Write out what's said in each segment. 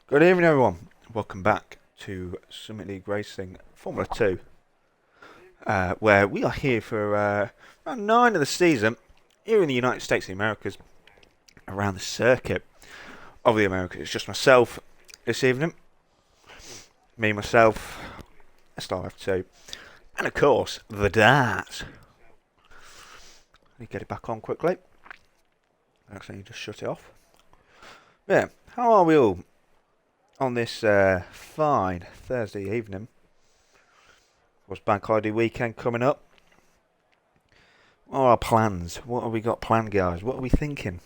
Good evening, everyone. Welcome back to Summit League Racing Formula 2, where we are here for round 9 of the season here in the United States of the Americas, around the circuit of the Americas. It's just myself this evening, myself, SLR F2, and of course, the Dart. Let me get it back on quickly. Actually, just shut it off. Yeah, how are we all on this fine Thursday evening? What's bank holiday weekend coming up? What are our plans? What have we got planned, guys? What are we thinking?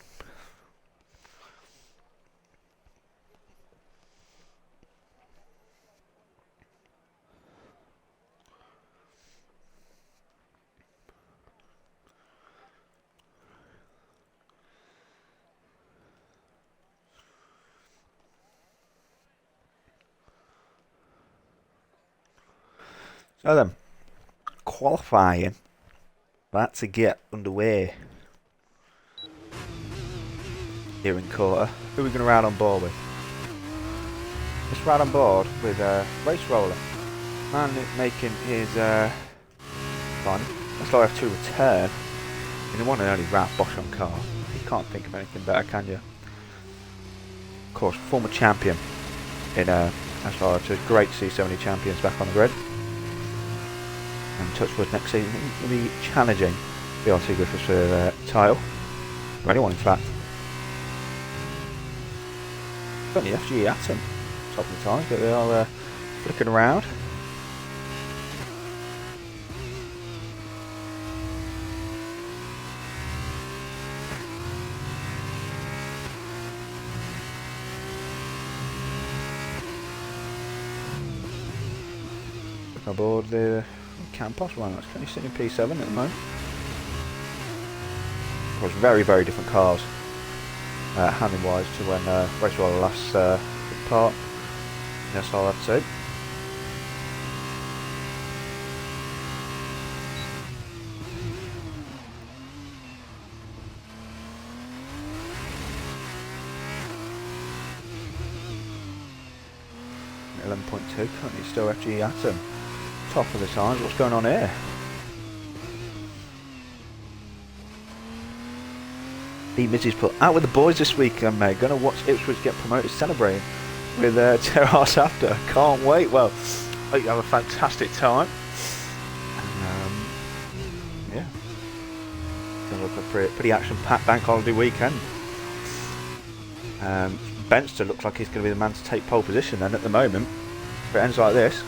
So then, qualifying about to get underway here in quarter. Who are we going to ride on board with? Let's ride on board with Race Roller. Man making his fun. SLR F2 return in the one and only Ralph Bosch on car. You can't think of anything better, can you? Of course, former champion in SLR F2. Great to see so many champions back on the grid. And Touchwood next season will be challenging BRT Griffiths for the title. For anyone, in fact. Got the FG Atom top of the times, but they are flicking around. Looking aboard the Campos one. That's currently sitting in P7 at the moment. Of course, very, very different cars, handling wise, to when Race Roller last took part in SLR F2. At 11.2, currently still FG Atom. Top of the times. What's going on here? The Mrs. put out with the boys this week. I'm going to watch Ipswich get promoted, celebrating with Terrace after. Can't wait. Well, I hope you have a fantastic time. And, yeah, going to look a pretty action-packed bank holiday weekend. Benster looks like he's going to be the man to take pole position. Then at the moment, if it ends like this,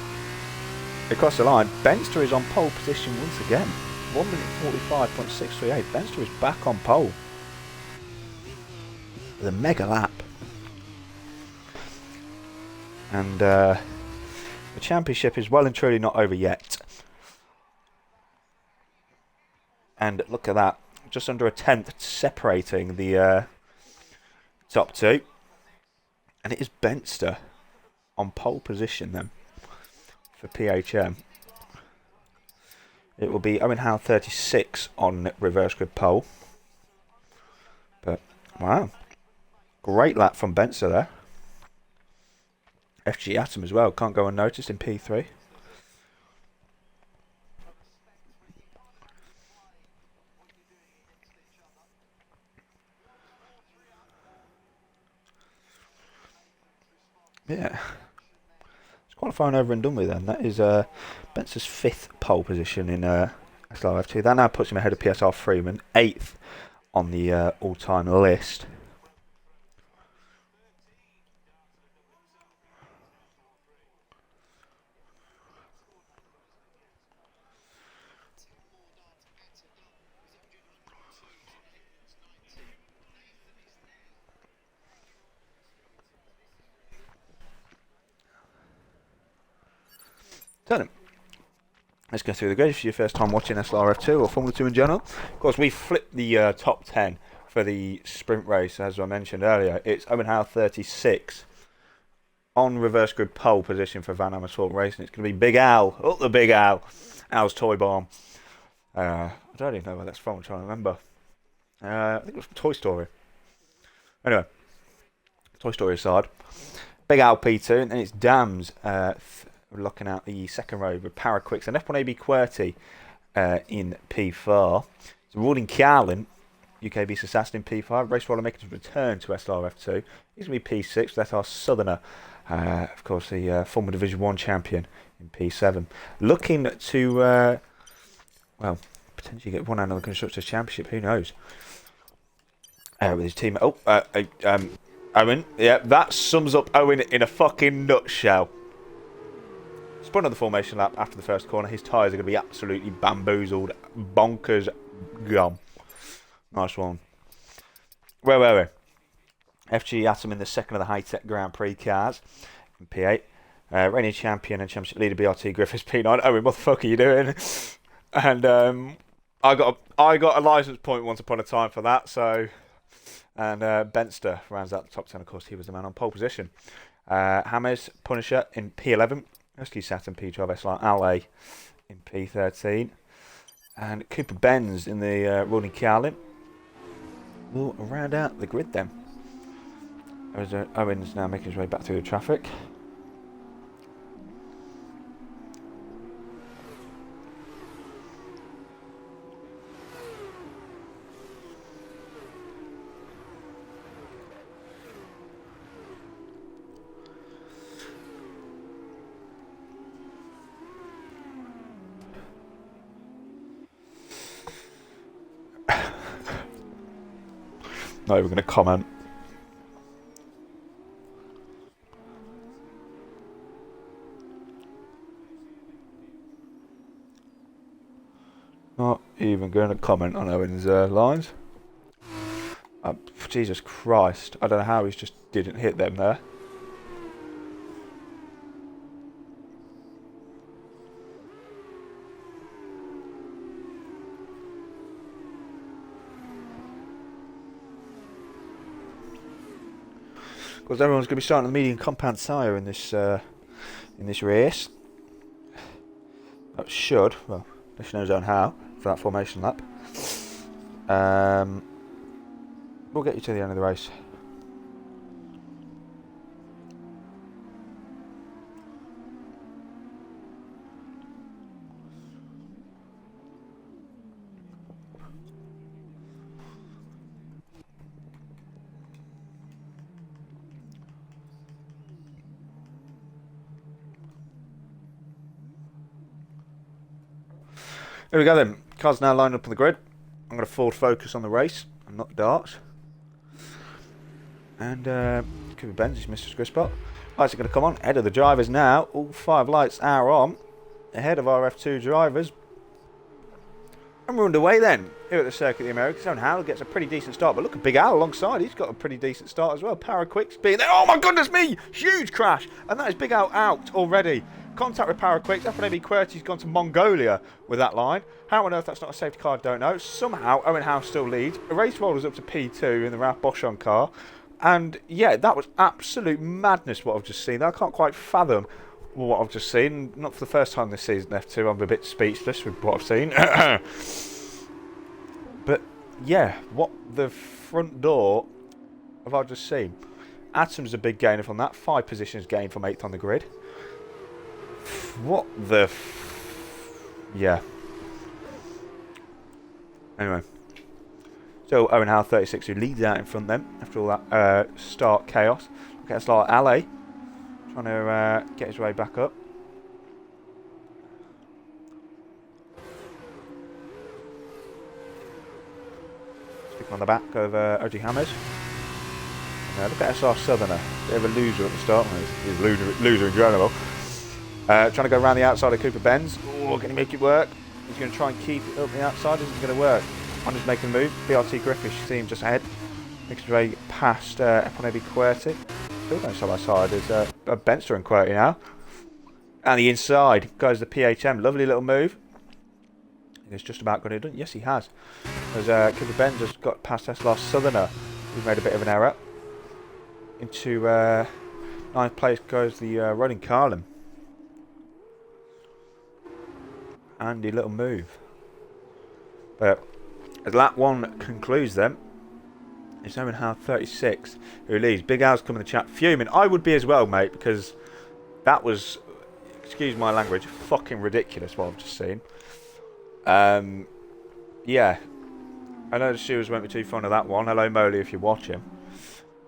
across the line, Benster is on pole position once again. 1 minute 45.638. Benster is back on pole with a mega lap. And the championship is well and truly not over yet. And look at that. Just under a tenth separating the top two. And it is Benster on pole position then for PHM. It will be Owen Howe 36 on reverse grid pole. But wow, great lap from Benster there. FG Atom as well, can't go unnoticed in P3. Yeah. Qualifying over and done with then. That is Benster's 5th pole position in SLR F2. That now puts him ahead of PSR Freeman, 8th on the all-time list. So, let's go through the grid. If it's your first time watching SLR F2 or Formula 2 in general, of course, we flipped the top 10 for the sprint race, as I mentioned earlier. It's Owen Howe 36 on reverse grid pole position for Van Amersfoort Racing. It's going to be Big Al, up the Big Al, Al's Toy Bomb. I don't even know where that's from, I'm trying to remember. I think it was from Toy Story. Anyway, Toy Story aside, Big Al P2, and then it's Dams looking out the second row with Paraquicks and F1AB QWERTY in P4. So Rawdon Carlin, UK Beast Assassin in P5. Race Roller making his return to SLR F2. He's going to be P6. That's our Southerner, of course, the former Division 1 champion in P7. Looking to, well, potentially get one out of the Constructors' Championship. Who knows? With his team. Owen. Yeah, that sums up Owen in a fucking nutshell. Spun on the formation lap after the first corner. His tyres are going to be absolutely bamboozled. Bonkers gone. Nice one. Where were we? FG Atom in the second of the high-tech Grand Prix cars in P8. Reigning champion and championship leader BRT Griffiths P9. Owen, what the fuck are you doing? And I got a license point once upon a time for that. So, and Benster rounds out the top 10. Of course, he was the man on pole position. Hammers Punisher in P11. Husky Saturn P12. SLR LA in P13. And Cooper Benz in the Rawdon Carlin. We'll round out the grid then. Owen's now making his way back through the traffic. Not even going to comment. Not even going to comment on Owen's lines. Jesus Christ. I don't know how he just didn't hit them there. Because everyone's going to be starting the medium compound tyre in this race. That should, well, let you know on how for that formation lap. We'll get you to the end of the race. There we go then. Cars now lined up on the grid. I'm going to forward focus on the race and not the darts. And Cooper Benz has missed his grip spot. Lights are going to come on. Ahead of the drivers now. All 5 lights are on. Ahead of our F2 drivers. And we're underway then. Here at the Circuit of the Americas. Owen Howell gets a pretty decent start. But look at Big Al alongside. He's got a pretty decent start as well. Paraquicks being there. Oh my goodness me! Huge crash. And that is Big Al out already. Contact with Paraquicks. F1AB QWERTY's gone to Mongolia with that line. How on earth that's not a safety car, I don't know. Somehow Owen Howe still leads. Race Roller's up to P2 in the Ralph Boschon car. And yeah, that was absolute madness what I've just seen. I can't quite fathom what I've just seen. Not for the first time this season, F2. I'm a bit speechless with what I've seen. But yeah, what the front door have I just seen? Atom's a big gainer from that. 5 positions gained from 8th on the grid. What the yeah. Anyway. So Owen Howe 36 who leads out in front then after all that start chaos. Look at SLR LA trying to get his way back up. Stick on the back of OG Hammers. And, look at SR Southerner. Bit of a loser at the start. He's a loser in general. Trying to go around the outside of Cooper Benz. Oh, can he make it work? He's going to try and keep it up the outside. Isn't going to work. Honda's making the move. BRT Griffiths, you see him just ahead. Makes his way past F1AB QWERTY. Still going side by side. There's Benster and QWERTY now. And the inside goes the PHM. Lovely little move. He's just about got it done. Yes, he has. As Cooper Benz has got past SLR Southerner. We've made a bit of an error. Into 9th place goes the Rawdon Carlin. Handy little move. But as lap 1 concludes then, It's Owen Howe 36 who leads. Big Al's come in the chat fuming. I would be as well, mate, because that was, excuse my language, fucking ridiculous what I've just seen. Yeah. I know the Stewards won't be too fond of that one. Hello, Moley, if you're watching.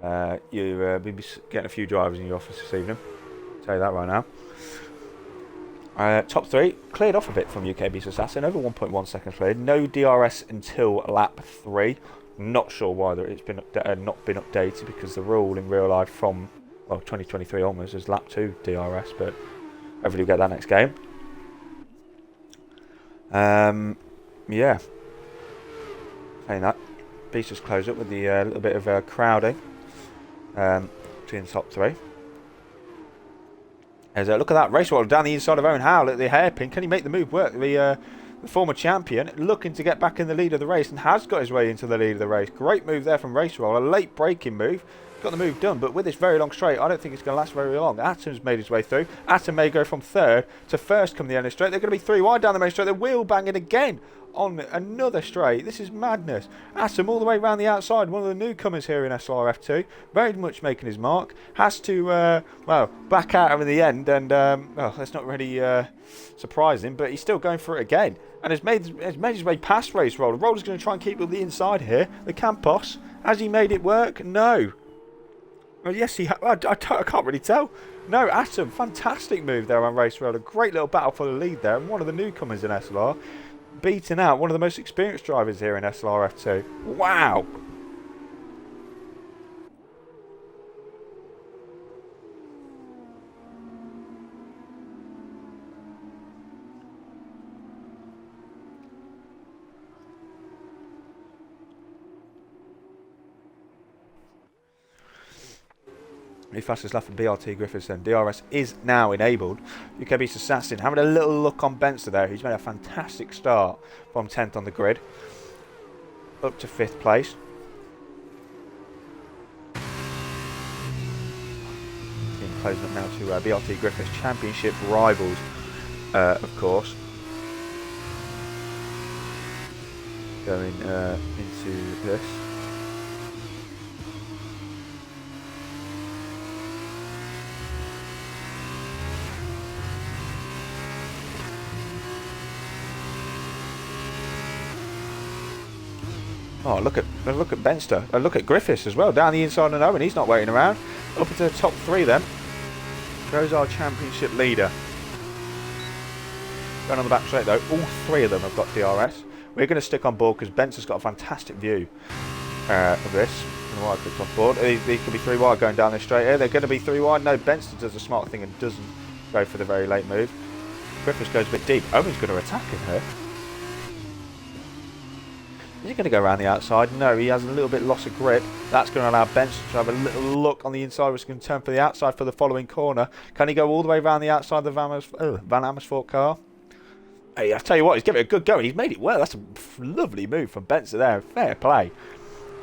You'll be getting a few drivers in your office this evening. I'll tell you that right now. Top 3 cleared off a bit from UK Beast Assassin. Over 1.1 seconds cleared. No DRS until lap 3. Not sure why it's been not been updated, because the rule in real life from 2023 onwards is lap 2 DRS, but hopefully we'll get that next game. Yeah. Saying that, Beast just closed up with the little bit of crowding between the top 3. As look at that race roll down the inside of Owen Howell at the hairpin. Can he make the move work? The former champion looking to get back in the lead of the race and has got his way into the lead of the race. Great move there from Race Roll. A late braking move. Got the move done, but with this very long straight, I don't think it's going to last very long. Atom's made his way through. Atom may go from 3rd to 1st come the end of the straight. They're going to be 3 wide down the main straight. They're wheel banging again on another straight. This is madness. Atom all the way around the outside. One of the newcomers here in SLR F2. Very much making his mark. Has to, back out in the end. And, that's not really surprising, but he's still going for it again. And has made his way past Race Roller. Roller's going to try and keep up the inside here. The Campos. Has he made it work? No. Well, yes, he I can't really tell. No, Atom, fantastic move there on Race Roller. Great little battle for the lead there. And one of the newcomers in SLR. Beating out one of the most experienced drivers here in SLR F2. Wow. The fastest lap from BRT Griffiths then. DRS is now enabled. UK Beast Assassin having a little look on Benster there. He's made a fantastic start from 10th on the grid. Up to 5th place. Closing up now to BRT Griffiths Championship rivals, of course. Going into this. Oh, look at Benster. Look at Griffiths as well, down the inside and Owen. He's not waiting around. Up into the top 3 then. Goes our championship leader. Going on the back straight though, all 3 of them have got DRS. We're going to stick on board because Benster's got a fantastic view of this. And why I clicked on board. These could be 3 wide going down this straight here. They're going to be 3 wide. No, Benster does a smart thing and doesn't go for the very late move. Griffiths goes a bit deep. Owen's going to attack him here. Is he going to go around the outside? No, he has a little bit loss of grip. That's going to allow Benson to have a little look on the inside, which is going to turn for the outside for the following corner. Can he go all the way around the outside of the Van Amersfoort car? Hey, I tell you what, he's given it a good go and he's made it well. That's a lovely move from Benson there. Fair play.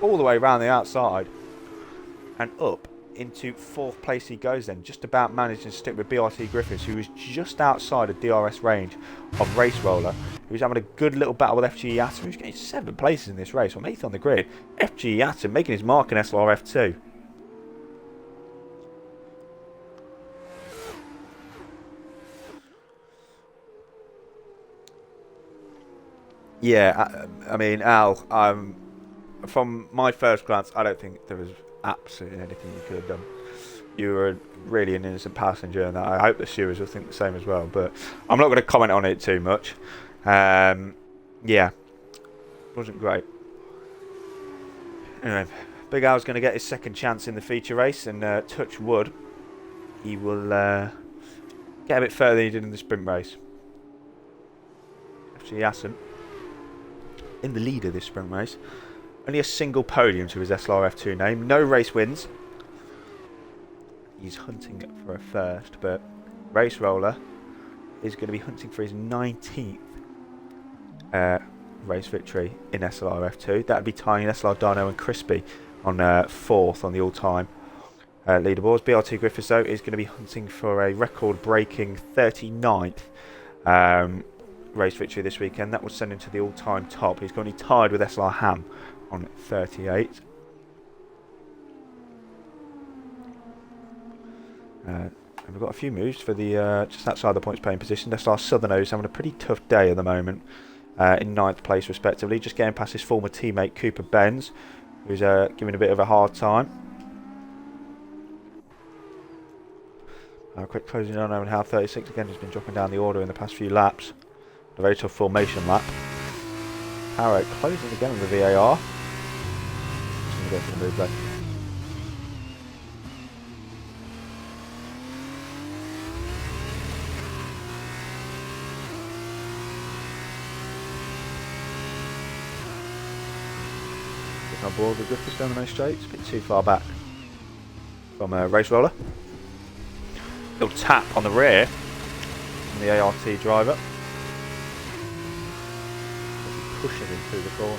All the way around the outside and up into 4th place he goes then. Just about managed to stick with BRT Griffiths, who was just outside of DRS range of Race Roller. He was having a good little battle with FGE Atom, who's getting 7 places in this race. From 8th on the grid, FGE Atom making his mark in SLR F2. Yeah, I mean, Al, from my first glance, I don't think there was absolutely anything you could have done. You were really an innocent passenger, and I hope the stewards will think the same as well. But I'm not going to comment on it too much. Yeah, wasn't great. Anyway, Big Al's going to get his 2nd chance in the feature race, and touch wood, he will get a bit further than he did in the sprint race. Actually, he hasn't. In the lead of this sprint race. Only a single podium to his SLR F2 name. No race wins. He's hunting for a 1st, but Race Roller is going to be hunting for his 19th race victory in SLR F2. That would be tying SLR Dino and Crispy on 4th on the all-time leaderboards. BRT Griffiths, though, is going to be hunting for a record-breaking 39th race victory this weekend. That would send him to the all-time top. He's currently tied with SLR Ham on 38. And we've got a few moves for the just outside the points paying position. SLR Southern is having a pretty tough day at the moment, in 9th place respectively, just getting past his former teammate Cooper Benz, who's giving a bit of a hard time. Quick closing on over how 36 again has been dropping down the order in the past few laps. A very tough formation lap. Power closing again with the VAR. Just going to go for the move though. On board with Griffiths down the main straight. It's a bit too far back from Race Roller. Little tap on the rear from the ART driver. Pushing him through the corner.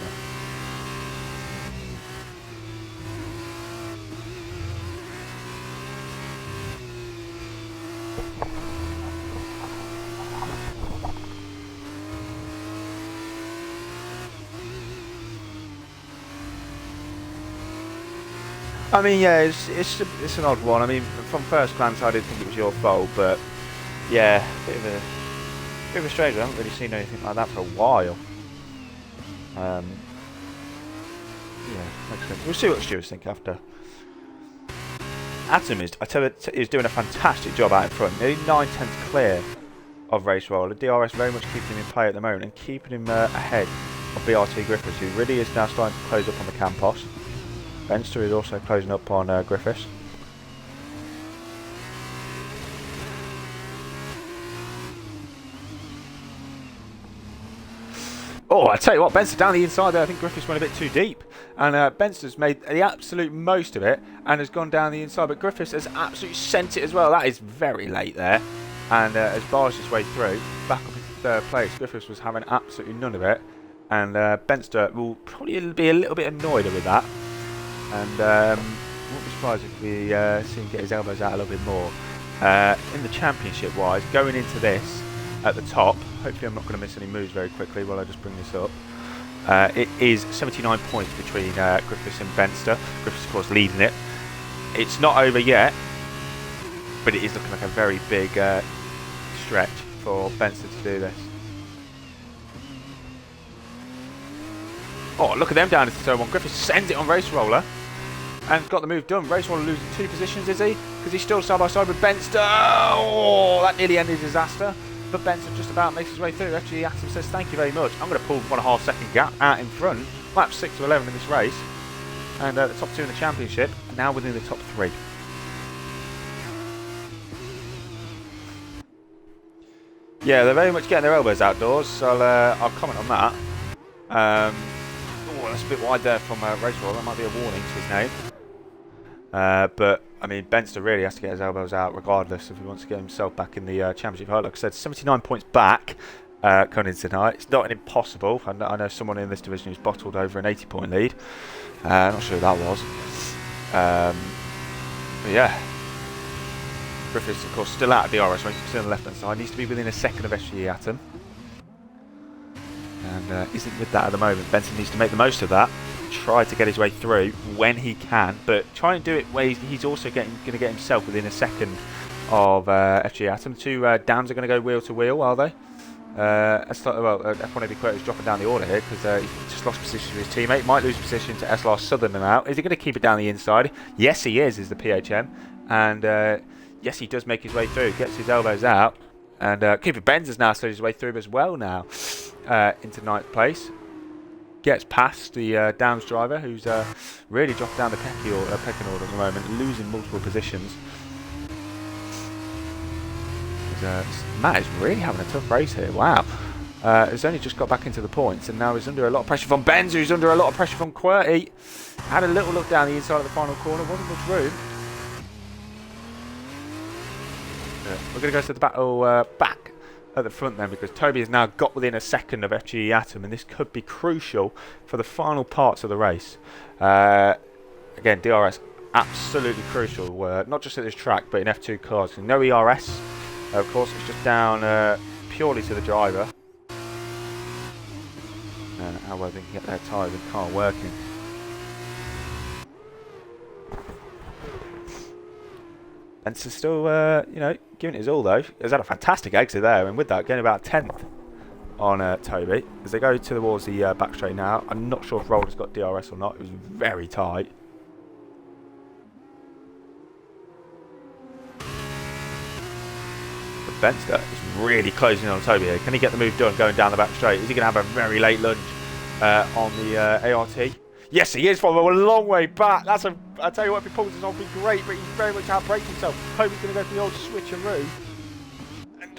I mean, yeah, it's an odd one. I mean, from first glance, I didn't think it was your fault, but yeah, bit of a strange one. I haven't really seen anything like that for a while. Yeah, makes sense. We'll see what the stewards think after. Atom is doing a fantastic job out in front. Nearly 9/10 clear of Race Roller. DRS very much keeping him in play at the moment and keeping him ahead of BRT Griffiths, who really is now starting to close up on the Campos. Benster is also closing up on Griffiths. Oh, I tell you what, Benster down the inside there, I think Griffiths went a bit too deep. And Benster's made the absolute most of it and has gone down the inside. But Griffiths has absolutely sent it as well. That is very late there. And has barged his way through, back up into 3rd place. Griffiths was having absolutely none of it. And Benster will probably be a little bit annoyed with that. And won't be surprised if we see him get his elbows out a little bit more. In the championship wise, going into this at the top, hopefully I'm not going to miss any moves very quickly while I just bring this up. It is 79 points between Griffiths and Benster. Griffiths of course leading it. It's not over yet, but it is looking like a very big stretch for Benster to do this. Oh, look at them down into turn 1. Griffiths sends it on Race Roller and got the move done. Race Roller losing 2 positions, is he? Because he's still side by side with Benster. Oh, that nearly ended disaster. But Benster just about makes his way through. Actually, Atom says thank you very much. I'm going to pull 1.5 second gap out in front. Lap 6 to 11 in this race. And the top 2 in the championship. And now within the top 3. Yeah, they're very much getting their elbows outdoors. So I'll comment on that. Oh, that's a bit wide there from Race Roller. That might be a warning to his name. But I mean, Benster really has to get his elbows out regardless if he wants to get himself back in the championship. Like I said, 79 points back coming in tonight. It's not an impossible. I know someone in this division who's bottled over an 80-point lead. Not sure who that was. But yeah. Griffiths, of course, still out of the DRS race. Still on the left-hand side. Needs to be within a second of SGE Atom. And isn't with that at the moment. Benson needs to make the most of that. Try to get his way through when he can, but try and do it where he's also going to get himself within a second of FG Atom. 2 dams are going to go wheel to wheel, are they? F1 AB Quote is dropping down the order here because he just lost position to his teammate. Might lose position to SLR Southern now. Is he going to keep it down the inside? Yes, he is the PHM. And yes, he does make his way through. Gets his elbows out. And Cooper Benz has now slid his way through as well now into 9th place. Gets past the Downs driver, who's really dropped down the pecking order at the moment, losing multiple positions. Matt is really having a tough race here. Wow. Has only just got back into the points, and now he's under a lot of pressure from Benz, who's under a lot of pressure from QWERTY. Had a little look down the inside of the final corner, wasn't much room. We're going to go to the battle back at the front then, because Toby has now got within a second of FGE Atom, and this could be crucial for the final parts of the race. Again, DRS absolutely crucial, not just at this track but in F2 cars. No ERS, of course, it's just down purely to the driver. How well they can get their tyres and car working. Ben's still, you know, giving it his all though. He's had a fantastic exit there, and with that, getting about 10th on Toby as they go towards the back straight now. I'm not sure if Roller's got DRS or not. It was very tight. But Benster is really closing on Toby here. Can he get the move done going down the back straight? Is he going to have a very late lunge on the ART? Yes, he is from a long way back. That's a. I tell you what, if he pulls this off, it'd be great. But he's very much outbraked himself. Toby's going to go for the old switcheroo.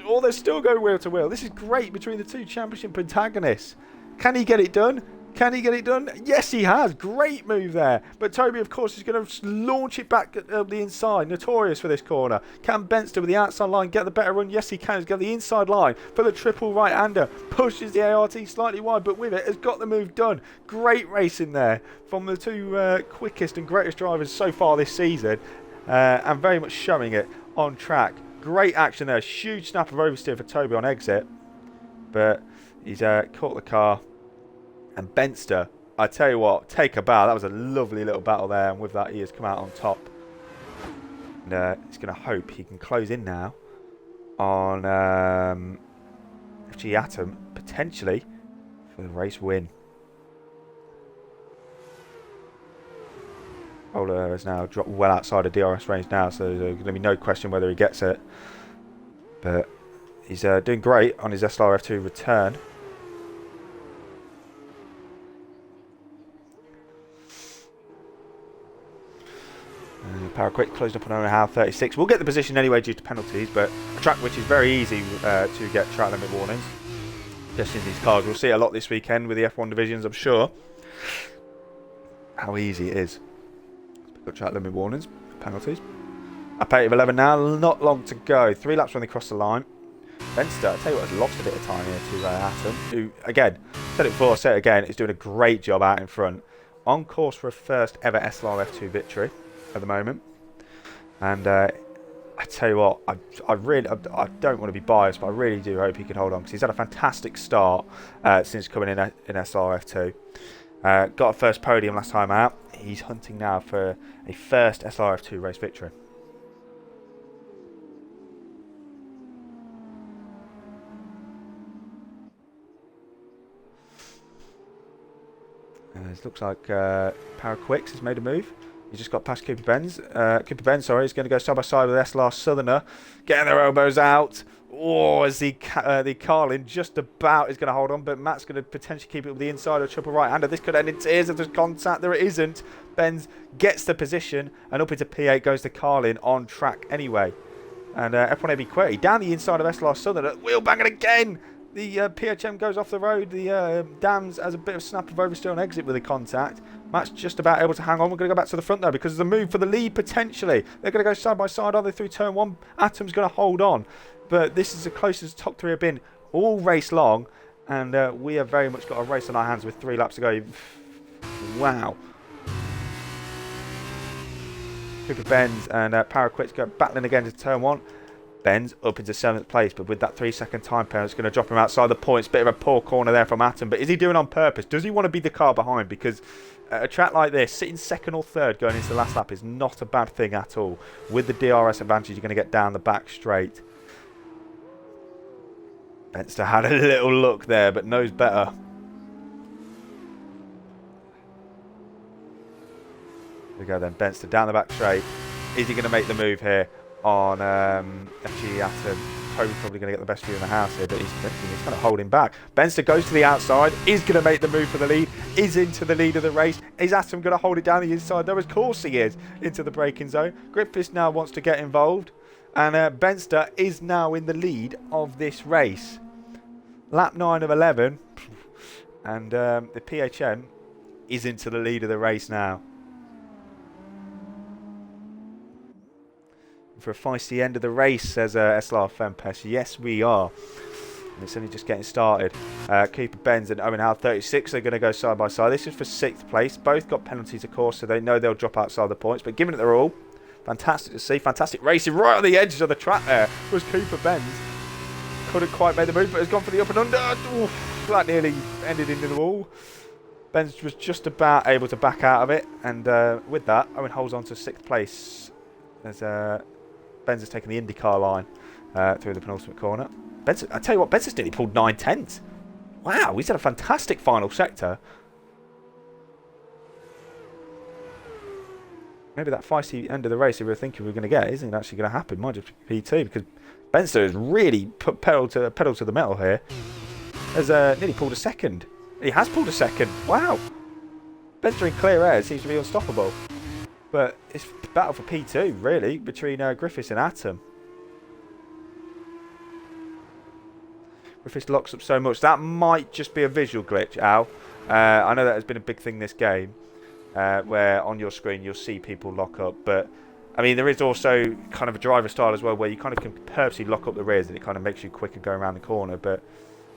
Oh, they're still going wheel to wheel. This is great between the two championship antagonists. Can he get it done? Can he get it done? Yes, he has. Great move there. But Toby, of course, is going to launch it back at the inside. Notorious for this corner. Can Benster with the outside line get the better run? Yes, he can. He's got the inside line for the triple right-hander. Pushes the ART slightly wide, but with it, has got the move done. Great racing there from the two quickest and greatest drivers so far this season. And very much showing it on track. Great action there. Huge snap of oversteer for Toby on exit. But he's caught the car. And Benster, I tell you what, take a bow. That was a lovely little battle there. And with that, he has come out on top. And he's going to hope he can close in now on FG Atom, potentially, for the race win. Roller has now dropped well outside of DRS range now, so there's going to be no question whether he gets it. But he's doing great on his SLR F2 return. Power Quick closed up on around 36. We'll get the position anyway due to penalties, but a track which is very easy to get track limit warnings. Just in these cars. We'll see it a lot this weekend with the F1 divisions, I'm sure. How easy it is. Got track limit warnings, penalties. Up 8 of 11 now, not long to go. 3 laps when they cross the line. Benster, I'll tell you what, has lost a bit of time here to Atom, who, again, said it before, say it again, is doing a great job out in front. On course for a first ever SLR F2 victory at the moment. And I tell you what, I don't want to be biased, but I really do hope he can hold on, because he's had a fantastic start since coming in SLR F2. Got a first podium last time out. He's hunting now for a first SLR F2 race victory. It looks like Power Quicks has made a move. He's just got past Cooper Benz. Cooper Benz, sorry, is going to go side by side with SLR Southerner. Getting their elbows out. Oh, as the Carlin just about is going to hold on, but Matt's going to potentially keep it with the inside of triple right-hander. This could end in tears if there's contact. There it isn't. Benz gets the position, and up into P8 goes the Carlin on track anyway. And F1 AB Query down the inside of SLR Southerner. Wheel banging again. The PHM goes off the road. The Dams has a bit of snap of oversteer on exit with the contact. Matt's just about able to hang on. We're going to go back to the front though, because there's a move for the lead potentially. They're going to go side by side. Are they through turn 1? Atom's going to hold on. But this is the closest top 3 have been all race long. And we have very much got a race on our hands with 3 laps to go. Wow. Cooper Benz and Power Quits go battling again to turn 1. Benz up into 7th place, but with that 3-second time penalty, it's going to drop him outside the points. Bit of a poor corner there from Atom, but is he doing on purpose? Does he want to be the car behind? Because a track like this, sitting 2nd or 3rd going into the last lap is not a bad thing at all. With the DRS advantage, you're going to get down the back straight. Benster had a little look there, but knows better. Here we go then, Benster down the back straight. Is he going to make the move here on FG Atom? Toby's probably going to get the best view in the house here, but he's kind of holding back. Benster goes to the outside, is going to make the move for the lead, is into the lead of the race. Is Atom going to hold it down the inside? Though, of course he is, into the braking zone. Griffiths now wants to get involved, and Benster is now in the lead of this race. Lap 9 of 11, and the PHM is into the lead of the race now. For a feisty end of the race, says SLR Fempest. Yes, we are. And it's only just getting started. Cooper Benz and Owen Howe 36 are going to go side by side. This is for 6th place. Both got penalties, of course, so they know they'll drop outside the points. But given it their all, fantastic to see. Fantastic racing right on the edges of the track there was Cooper Benz. Couldn't quite make the move, but has gone for the up and under. Oof, that nearly ended into the wall. Benz was just about able to back out of it. And with that, Owen holds on to 6th place. There's Benz has taken the IndyCar line through the penultimate corner. Benz, I tell you what, Benz has nearly pulled 9/10. Wow, he's had a fantastic final sector. Maybe that feisty end of the race we were thinking we were going to get isn't actually going to happen. Might just be P2 because Benster has really put pedal to the metal here. Has nearly pulled a second. He has pulled a second. Wow. Benster in clear air seems to be unstoppable. But it's battle for P2 really between Griffiths and Atom. Griffiths locks up so much. That might just be a visual glitch, Al. I know that has been a big thing this game. Where on your screen you'll see people lock up, but I mean there is also kind of a driver style as well where you kind of can purposely lock up the rears and it kind of makes you quicker going around the corner. But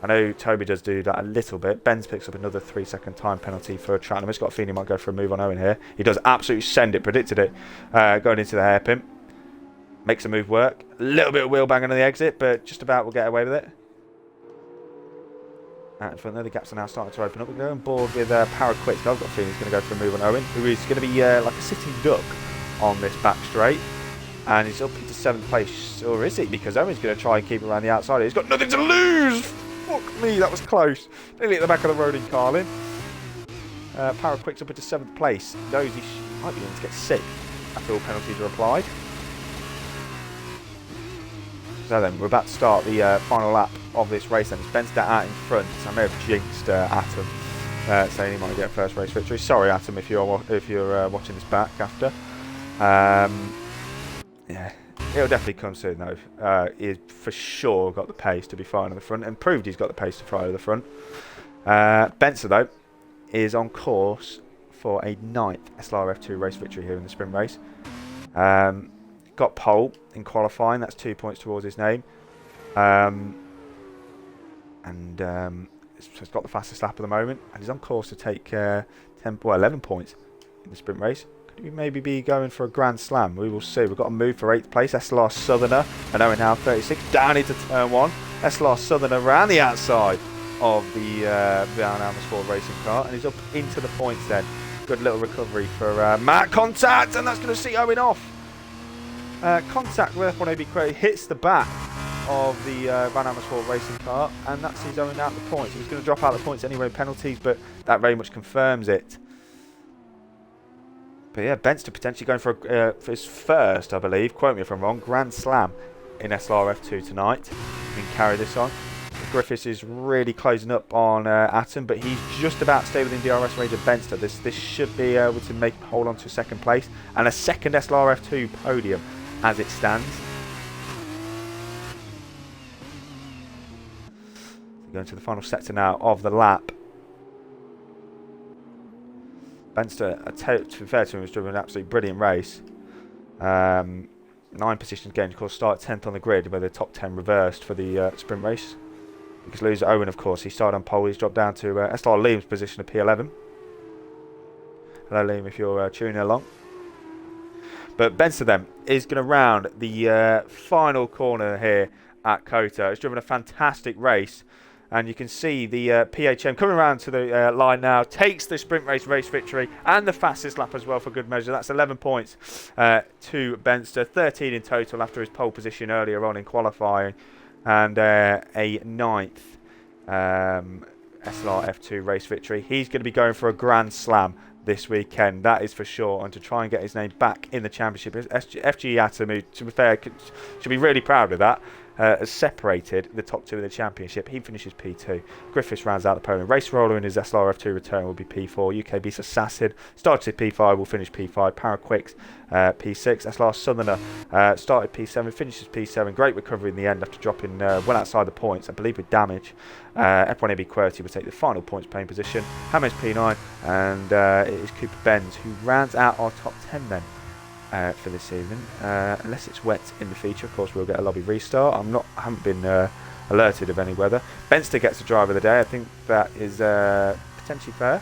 I know Toby does do that a little bit. Benz picks up another 3-second time penalty for Chatnam. He's got a feeling he might go for a move on Owen here. He does absolutely send it, predicted it, going into the hairpin. Makes the move work. A little bit of wheel banging on the exit, but just about will get away with it. Out in front there, the gaps are now starting to open up. We're going on board with Power Quick. I've got a feeling he's going to go for a move on Owen, who is going to be like a sitting duck on this back straight. And he's up into 7th place, or is he? Because Owen's going to try and keep around the outside. He's got nothing to lose! Fuck me, that was close. Nearly at the back of the road in Carlin. Power Quick's up into 7th place. Knows he might be able to get 6th after all penalties are applied. So then, we're about to start the final lap of this race then. It's Benster out in front, so I may have jinxed Atom, saying he might get first race victory. Sorry Atom if you're watching this back after. Yeah, it'll definitely come soon though. He's for sure got the pace to be flying to the front and proved he's got the pace to fly to the front. Benster though is on course for a 9th SLR F2 race victory here in the sprint race. Got pole in qualifying, that's 2 points towards his name. He's got the fastest lap at the moment, and he's on course to take 11 points in the sprint race. Could he maybe be going for a Grand Slam? We will see. We've got a move for 8th place, SLR Southerner, and Owen now 36, down into turn 1. SLR Southerner around the outside of the Van Amersfoort racing car, and he's up into the points then. Good little recovery for Matt. Contact, and that's going to see Owen off. Contact with F1AB hits the back of the Van Amersfoort racing car, and that sees Owen out the points. He was going to drop out the points anyway, penalties, but that very much confirms it. But yeah, Benster potentially going for his first, I believe, quote me if I'm wrong, Grand Slam in SLR F2 tonight. He can carry this on. Griffiths is really closing up on Atom, but he's just about to stay within DRS range of Benster. This should be able to hold on to 2nd place and a 2nd SLR F2 podium as it stands. Going to the final sector now of the lap. Benster, to be fair to him, was driven an absolutely brilliant race. 9 positions gained, of course, start 10th on the grid, where the top 10 reversed for the sprint race. Because loser Owen, of course, he started on pole, he's dropped down to SLR Liam's position of P11. Hello Liam, if you're tuning along. But Benster then is going to round the final corner here at Kota. It's driven a fantastic race. And you can see the PHM coming around to the line now, takes the sprint race victory and the fastest lap as well for good measure. That's 11 points to Benster, 13 in total after his pole position earlier on in qualifying, and a 9th SLR F2 race victory. He's going to be going for a Grand Slam this weekend, that is for sure, and to try and get his name back in the championship. FG Atom, who, to be fair, should be really proud of that. Has separated the top 2 in the championship. He finishes P2. Griffiths rounds out the podium. Race Roller in his SLR F2 return will be P4. UK Beast Assassin started P5, will finish P5. Power Quicks P6. SLR Southerner started P7, finishes P7. Great recovery in the end after dropping well outside the points, I believe with damage. F1AB QWERTY will take the final points playing position. Hammers P9, and it is Cooper Benz who rounds out our top 10 then. For this evening, unless it's wet in the feature, of course we'll get a lobby restart. I haven't been alerted of any weather. Benster gets the driver of the day. I think that is potentially fair.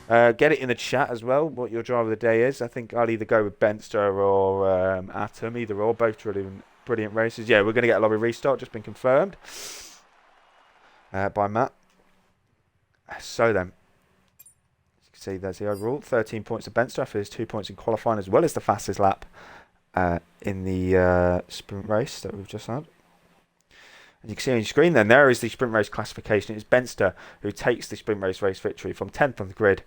Get it in the chat as well what your driver of the day is. I think I'll either go with Benster or Atom, either or. Both brilliant races. Yeah, we're going to get a lobby restart, just been confirmed by Matt. So then, see, there's the overall 13 points of Benster after his 2 points in qualifying, as well as the fastest lap in the sprint race that we've just had. As you can see on your screen, then there is the sprint race classification. It's Benster who takes the sprint race victory from 10th on the grid.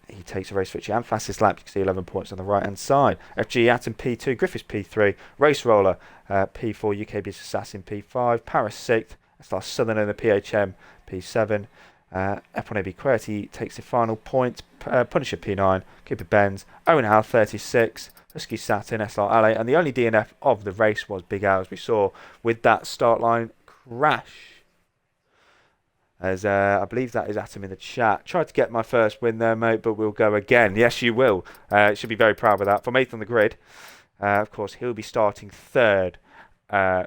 He takes a race victory and fastest lap. You can see 11 points on the right hand side. FG Atom P2, Griffiths P3, Race Roller P4, UKB's Assassin P5, Paris 6th, SLR Southern in the PHM P7. F1 AB QWERTY takes the final point. Punisher P9, Cooper Benz, Owen Howe 36, Husky Saturn SLR LA, and the only DNF of the race was Big Al, as we saw with that start line crash. As I believe that is Atom in the chat. Tried to get my first win there, mate, but we'll go again. Yes, you will. Should be very proud of that. From 8th on the grid, of course, he'll be starting 3rd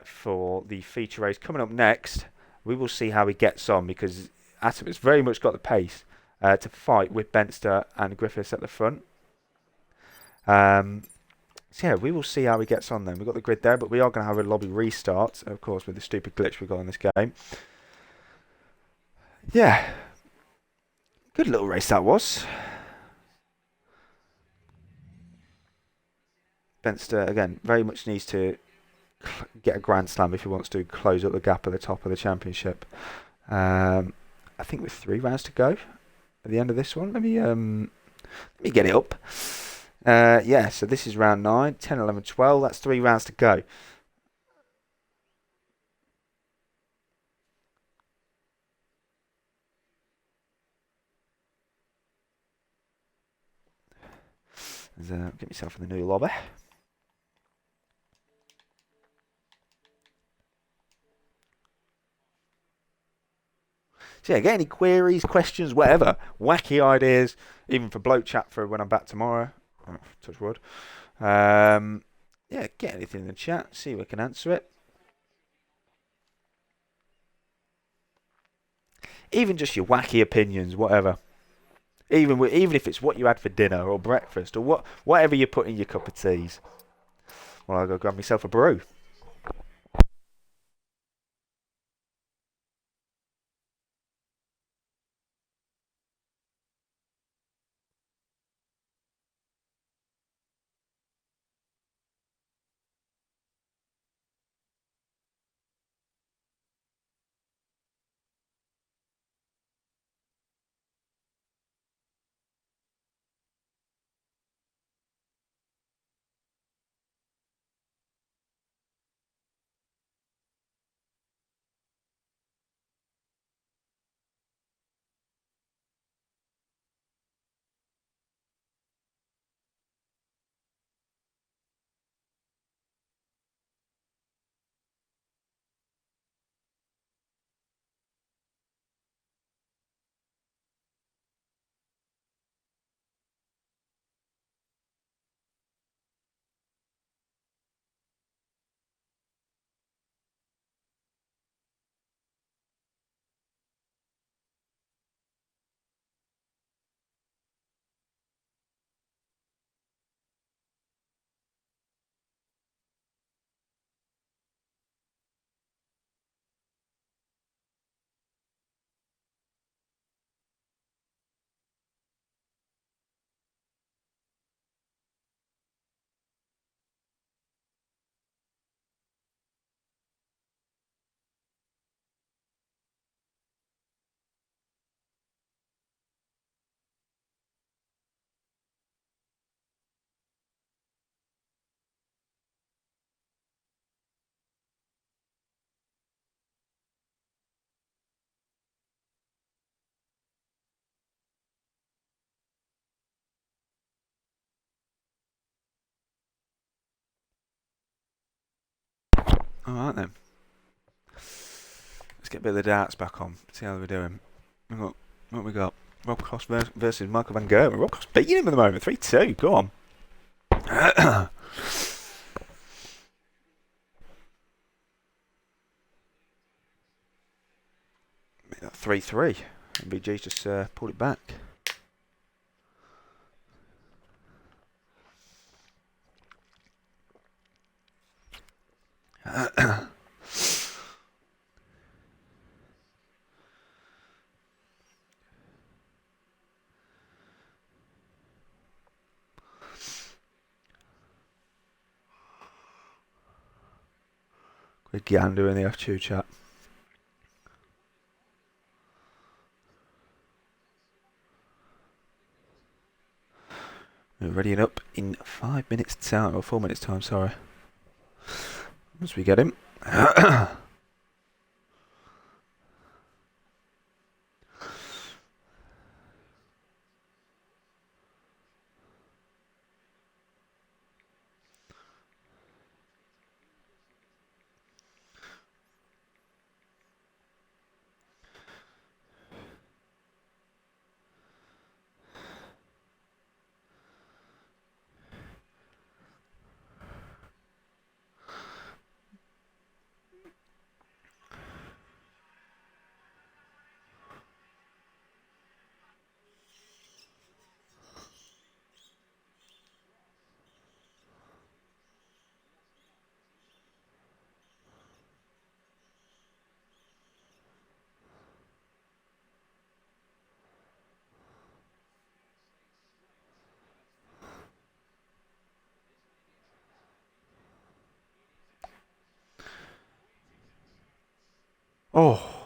for the feature race. Coming up next, we will see how he gets on, because Atom has very much got the pace to fight with Benster and Griffiths at the front. So yeah, we will see how he gets on then. We've got the grid there, but we are going to have a lobby restart, of course, with the stupid glitch we've got in this game. Yeah, good little race that was. Benster, again, very much needs to get a Grand Slam if he wants to close up the gap at the top of the championship. I think with 3 rounds to go at the end of this one. Let me get it up. Yeah, so this is round 9, 10, 11, 12. That's 3 rounds to go. Get myself in the new lobby. So yeah, get any queries, questions, whatever, wacky ideas, even for bloke chat for when I'm back tomorrow. Oh, touch wood. Yeah, get anything in the chat, see if we can answer it. Even just your wacky opinions, whatever. Even if it's what you had for dinner or breakfast or whatever you put in your cup of teas. Well, I'll go grab myself a brew. Alright then. Let's get a bit of the darts back on. See how we're doing. What we got? Rob Cross versus Michael Van Gerwen. Rob Cross beating him at the moment. 3-2. Go on. 3-3. MBG's just pulled it back. with Gander in the F2 chat. We're readying up in 5 minutes time, or 4 minutes time, sorry. Once we get him. Oh.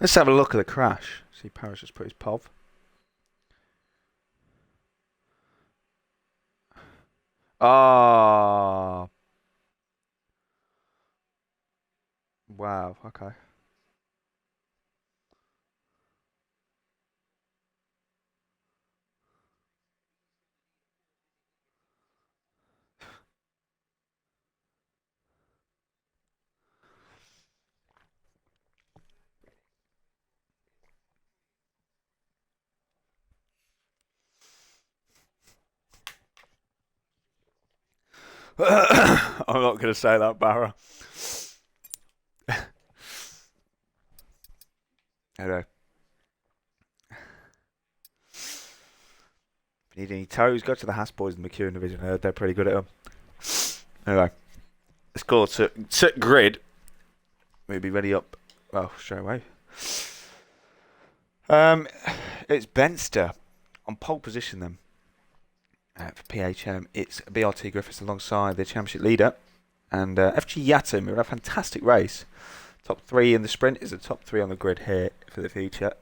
Let's have a look at the crash. See, Paris just put his POV. Ah. Wow, okay. I'm not going to say that, Barra. Anyway. If you need any toes, go to the Haas boys in the McEwen division. They're pretty good at them. Anyway. Let's go to grid. We'll be ready up. Well, straight away. It's Benster on pole position then. For PHM, it's BRT Griffiths alongside the championship leader. And FG Yatum, who had a fantastic race. Top 3 in the sprint is the top 3 on the grid here for the future.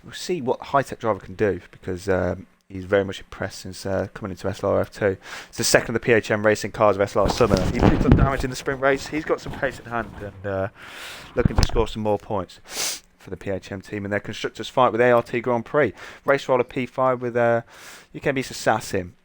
We'll see what the high-tech driver can do because he's very much impressed since coming into SLR F2. It's the second of the PHM racing cars of SLR Summer. He picked up damage in the sprint race. He's got some pace in hand and looking to score some more points for the PHM team in their constructors fight with ART Grand Prix. Race roller P5 with UKB Assassin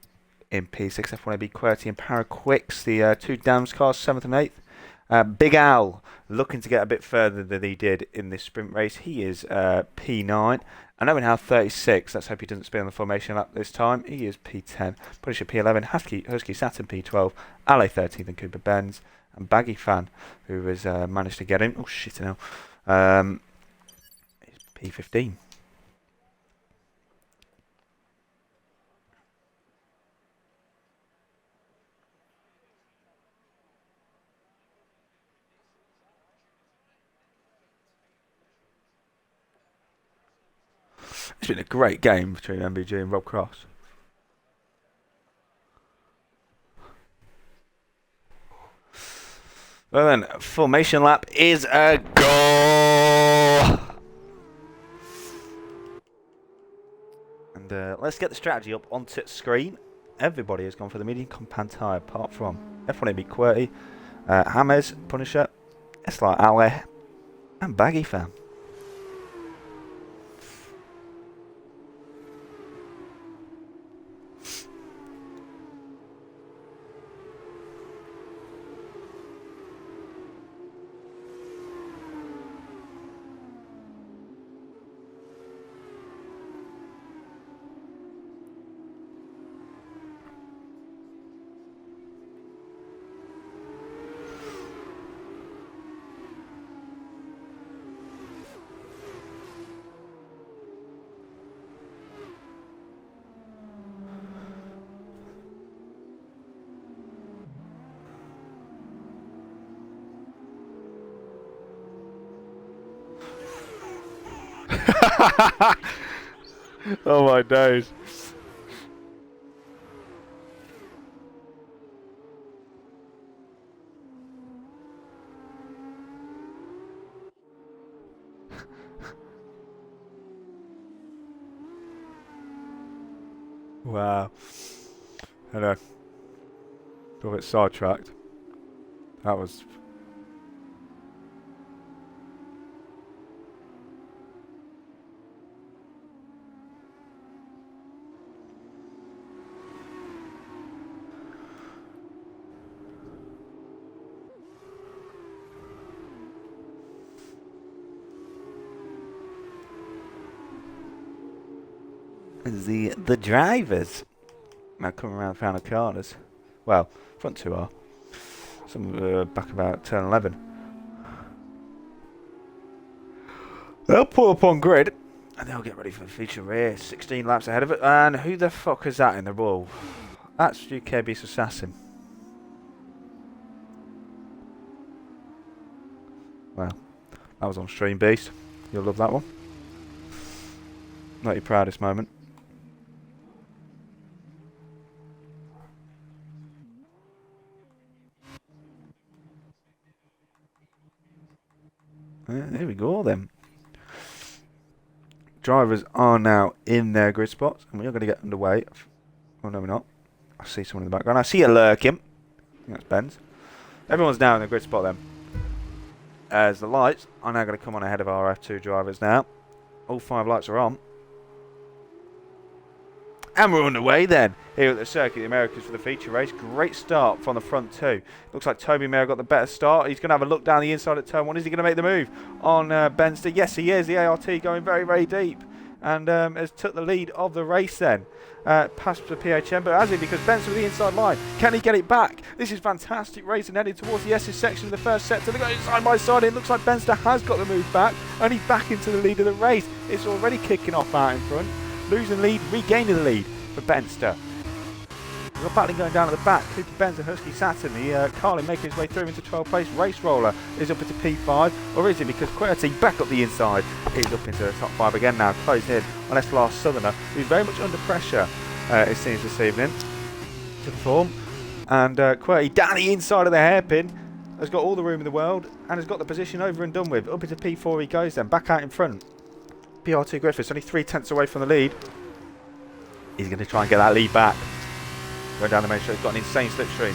in P6, F1AB QWERTY and Paraquix, the 2 Dams cars, 7th and 8th. Big Al looking to get a bit further than he did in this sprint race. He is P9. And Owen Howe 36. Let's hope he doesn't spin on the formation lap this time. He is P10. Punisher P11. Husky Saturn P12. LA 13th and Cooper Benz. And Baggy Fan, who has managed to get in. Oh shit, now. P15. It's been a great game between MBG and Rob Cross. Well then, formation lap is a goal! And let's get the strategy up onto screen. Everybody has gone for the medium compound tyre, apart from F1AB QWERTY, Hammers, Punisher, SLR F2, and Baggy Fan. Oh my days. Wow. I know. Got a bit sidetracked. That was... The drivers now coming around final corners. Well, front two are. Some back about turn 11. They'll pull up on grid and they'll get ready for the feature race. 16 laps ahead of it. And who the fuck is that in the wall? That's UKB's Assassin. Well, that was on Stream Beast. You'll love that one. Not your proudest moment. There we go then. Drivers are now in their grid spots and we are going to get underway. Oh no, we're not. I see someone in the background. I see a lurking. I think that's Ben's. Everyone's now in the grid spot then. As the lights are now going to come on ahead of our F2 drivers now. All 5 lights are on. And we're underway then, here at the Circuit of the Americas for the feature race. Great start from the front two. Looks like Toby Mayer got the better start. He's going to have a look down the inside at turn 1. Is he going to make the move on Benster? Yes, he is. The ART going very, very deep. And has took the lead of the race then. Past the PHM, but has he? Because Benster with the inside line. Can he get it back? This is fantastic racing heading towards the S's section of the first sector. They're going side by side. It looks like Benster has got the move back. And he's back into the lead of the race. It's already kicking off out in front. Losing lead, regaining the lead for Benster. We've got battling going down at the back. Cookie Benz and Husky Saturn. The Carlin making his way through into 12th place. Race Roller is up into P5. Or is it? Because QWERTY back up the inside is up into the top 5 again now. Closing in on SLR Southerner, who's very much under pressure, it seems, this evening to perform. And QWERTY down the inside of the hairpin has got all the room in the world and has got the position over and done with. Up into P4 he goes then. Back out in front. PR2 Griffiths only 3/10 away from the lead. He's going to try and get that lead back. Going down the main straight, he's got an insane slipstream.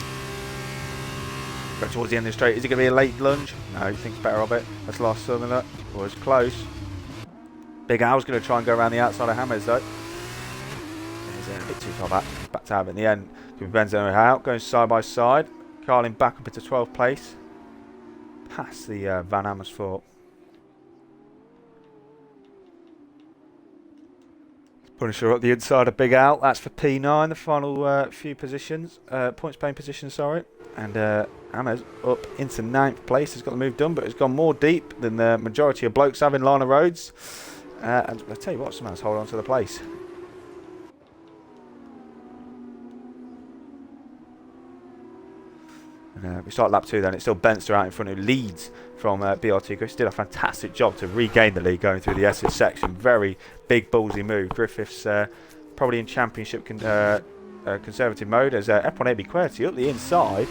Going towards the end of the straight. Is it going to be a late lunge? No, he thinks better of it. That's last Southerner. Was close. Big Al's going to try and go around the outside of Hammers though. He's a bit too far back. Backed out in the end. Benzo out, going side by side. Carlin back up into 12th place. Past the Van Amersfoort. Punisher up the inside of Big Al. That's for P9. The final few positions, points paying positions, sorry. And Hammers up into 9th place. Has got the move done, but it's gone more deep than the majority of blokes have in Lana Roads. And I'll tell you what, someone's hold on to the place. And we start lap 2 then. It's still Benster out in front who leads from BRT. Griffiths did a fantastic job to regain the lead going through the Essex section. Very big ballsy move. Griffiths probably in championship conservative mode as F1AB QWERTY up the inside.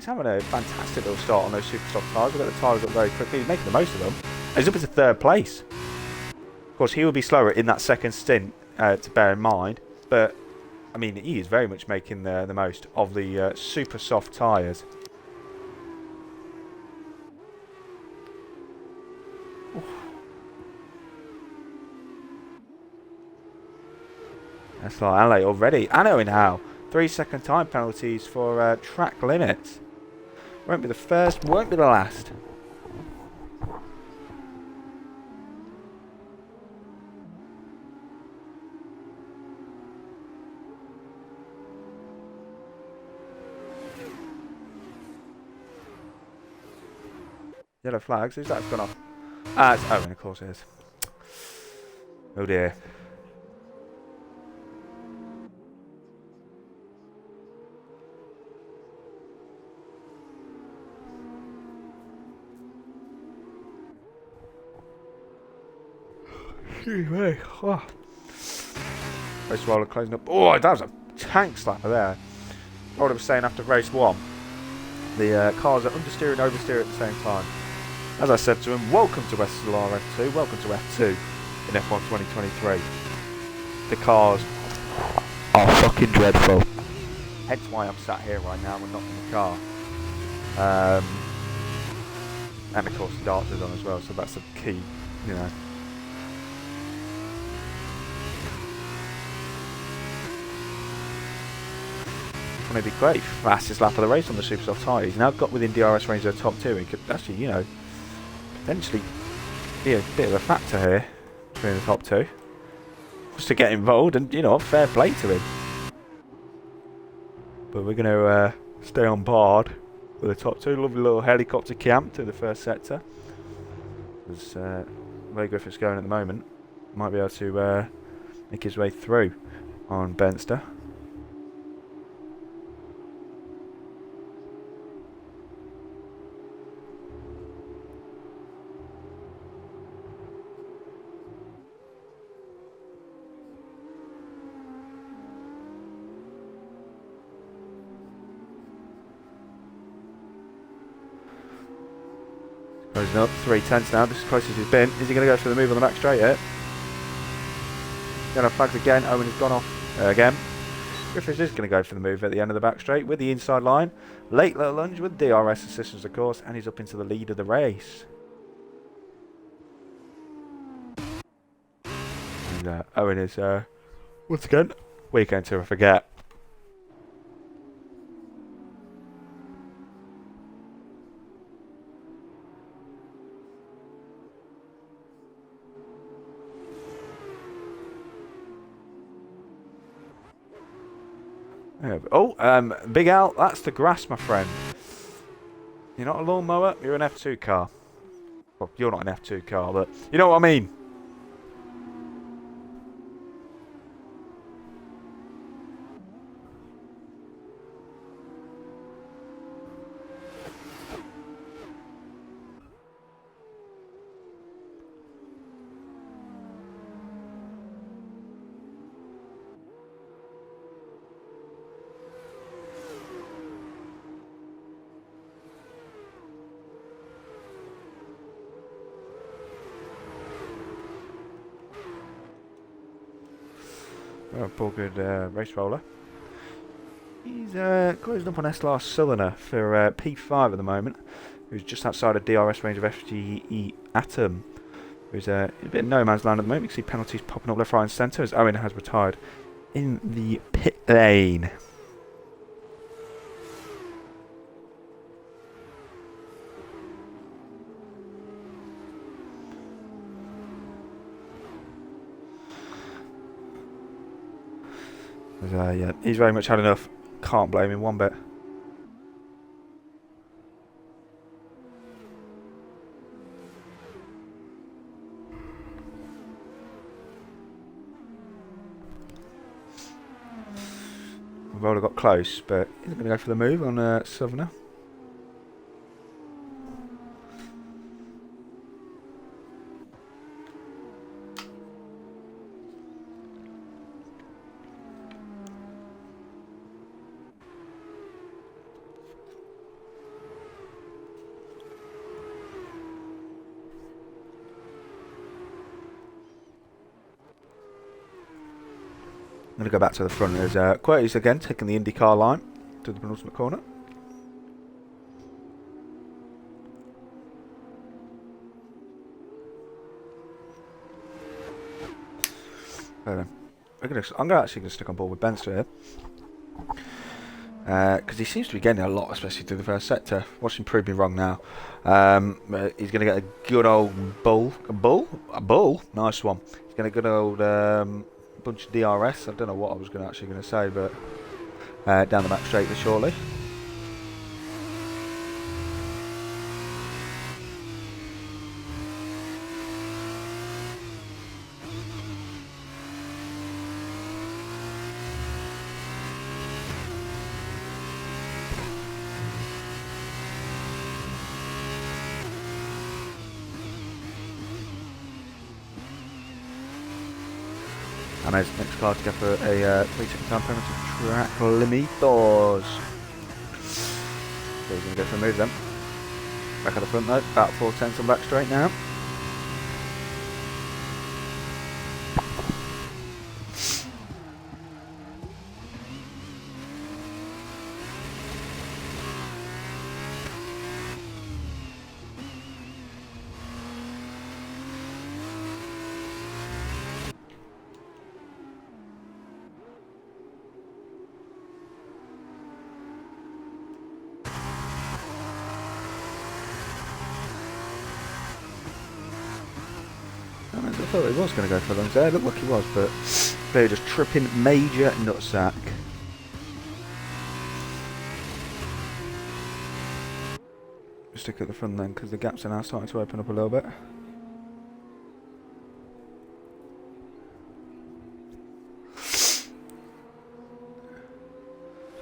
He's having a fantastic little start on those super soft tyres. We've got the tyres up very quickly. He's making the most of them. And he's up into 3rd place. Of course, he will be slower in that second stint, to bear in mind. But, I mean, he is very much making the most of the super soft tyres. That's like LA already. I know how. 3-second time penalties for track limits. Won't be the first, won't be the last. Yellow flags, who's that gone off? Ah, it's Owen, of course it is. Oh dear. Excuse me. Oh. Race roller closing up. Oh, that was a tank slapper there. What I was saying after race 1. The cars are understeer and oversteer at the same time. As I said to him, welcome to SLR F2, welcome to F2 in F1 2023. The cars are fucking dreadful. Hence why I'm sat here right now and not in the car. And of course the darts is on as well, so that's the key, you know. Going to be great. Fastest lap of the race on the super soft tyre. He's now got within DRS range of the top 2. He could actually, you know, potentially be a bit of a factor here between the top 2. Just to get involved and, you know, fair play to him. But we're going to stay on board with the top 2. Lovely little helicopter camp to the first sector. As Ray Griffith's going at the moment. Might be able to make his way through on Benster. Closing up, 3/10 now, this is as close as he's been. Is he going to go for the move on the back straight yet? Yellow flags again, Owen has gone off again. Griffiths is going to go for the move at the end of the back straight with the inside line. Late little lunge with DRS assistance of course, and he's up into the lead of the race. And Owen is, once again, weekend to forget. Oh, Big Al, that's the grass, my friend. You're not a lawnmower, you're an F2 car. Well, you're not an F2 car, but you know what I mean. Oh, Paul good race roller. He's closing up on SLR Cylinder for P5 at the moment, who's just outside of DRS range of FGE Atom, who's a bit of no man's land at the moment. You can see penalties popping up left, right and centre as Owen has retired in the pit lane. Yeah, he's very much had enough. Can't blame him one bit. Roller got close, but he's going to go for the move on Southerner. going to go back to the front. There's Querty's again taking the IndyCar line to the penultimate corner. I'm actually going to stick on board with Benster here. Because he seems to be getting a lot, especially through the first sector. Watch him prove me wrong now. He's going to get a good old bull. A bull? Nice one. He's going to get a good old bunch of DRS. I don't know what I was actually going to say, but down the back straight shortly. And as next car to go for a 3-second time penalty track limitos. So he's going to go for a move then. Back at the front though, about 4 tenths on back straight now. I thought he was going to go for lungs there, looked like he was, but they were just tripping major nutsack. Stick at the front then, because the gaps are now starting to open up a little bit.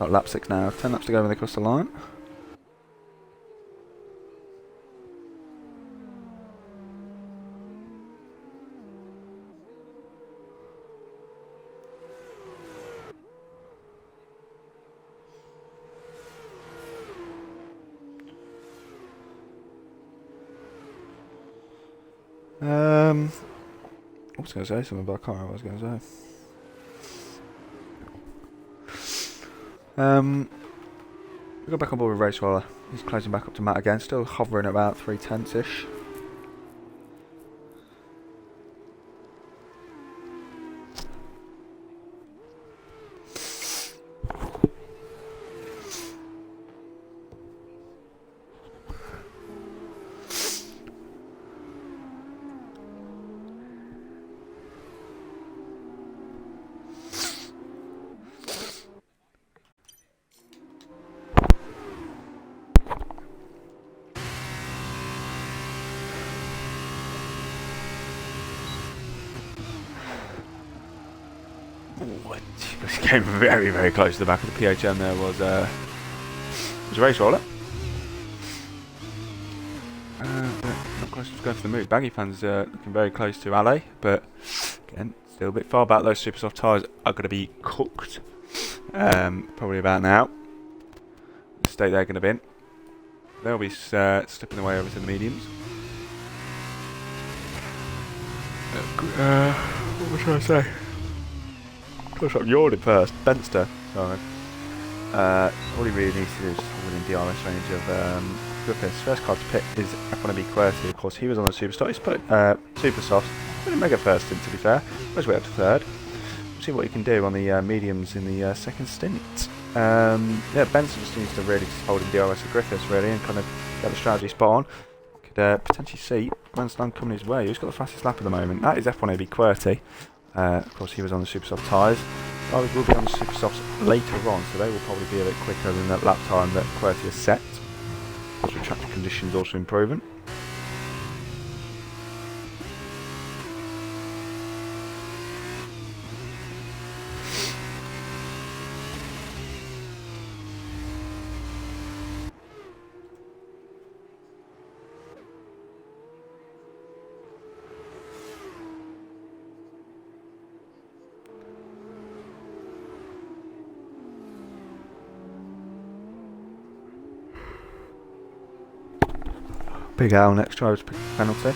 Got lap 6 now, 10 laps to go when they cross the line. I was going to say something, but I can't remember what I was going to say. We go back on board with Race Roller. He's closing back up to Matt again, still hovering at about 3 tenths-ish. This came very, very close to the back of the PHM there was a Race Roller. Not close to going for the move. Baggy fans looking very close to Ale, but again, still a bit far back. Those super soft tyres are going to be cooked probably about now. The state they're going to be in. They'll be slipping away over to the mediums. What was I trying to say? I'm yawning first. Benster. Sorry. All he really needs to do is hold within DRS range of Griffiths. First car to pit is F1B Querty. Of course, he was on the Superstar. He's put Super Soft. Didn't make a first stint, to be fair. Goes way up to third. We'll see what he can do on the mediums in the second stint. Yeah, Benson just needs to really just hold in DRS with Griffiths, really, and kind of get the strategy spot on. Could potentially see Mansland coming his way. Who's got the fastest lap at the moment? That is F1AB Querty. Of course, he was on the super soft tyres. Drivers will be on the super softs later on, so they will probably be a bit quicker than that lap time that Querty has set. As the track conditions also improving. Big Al next driver's penalty.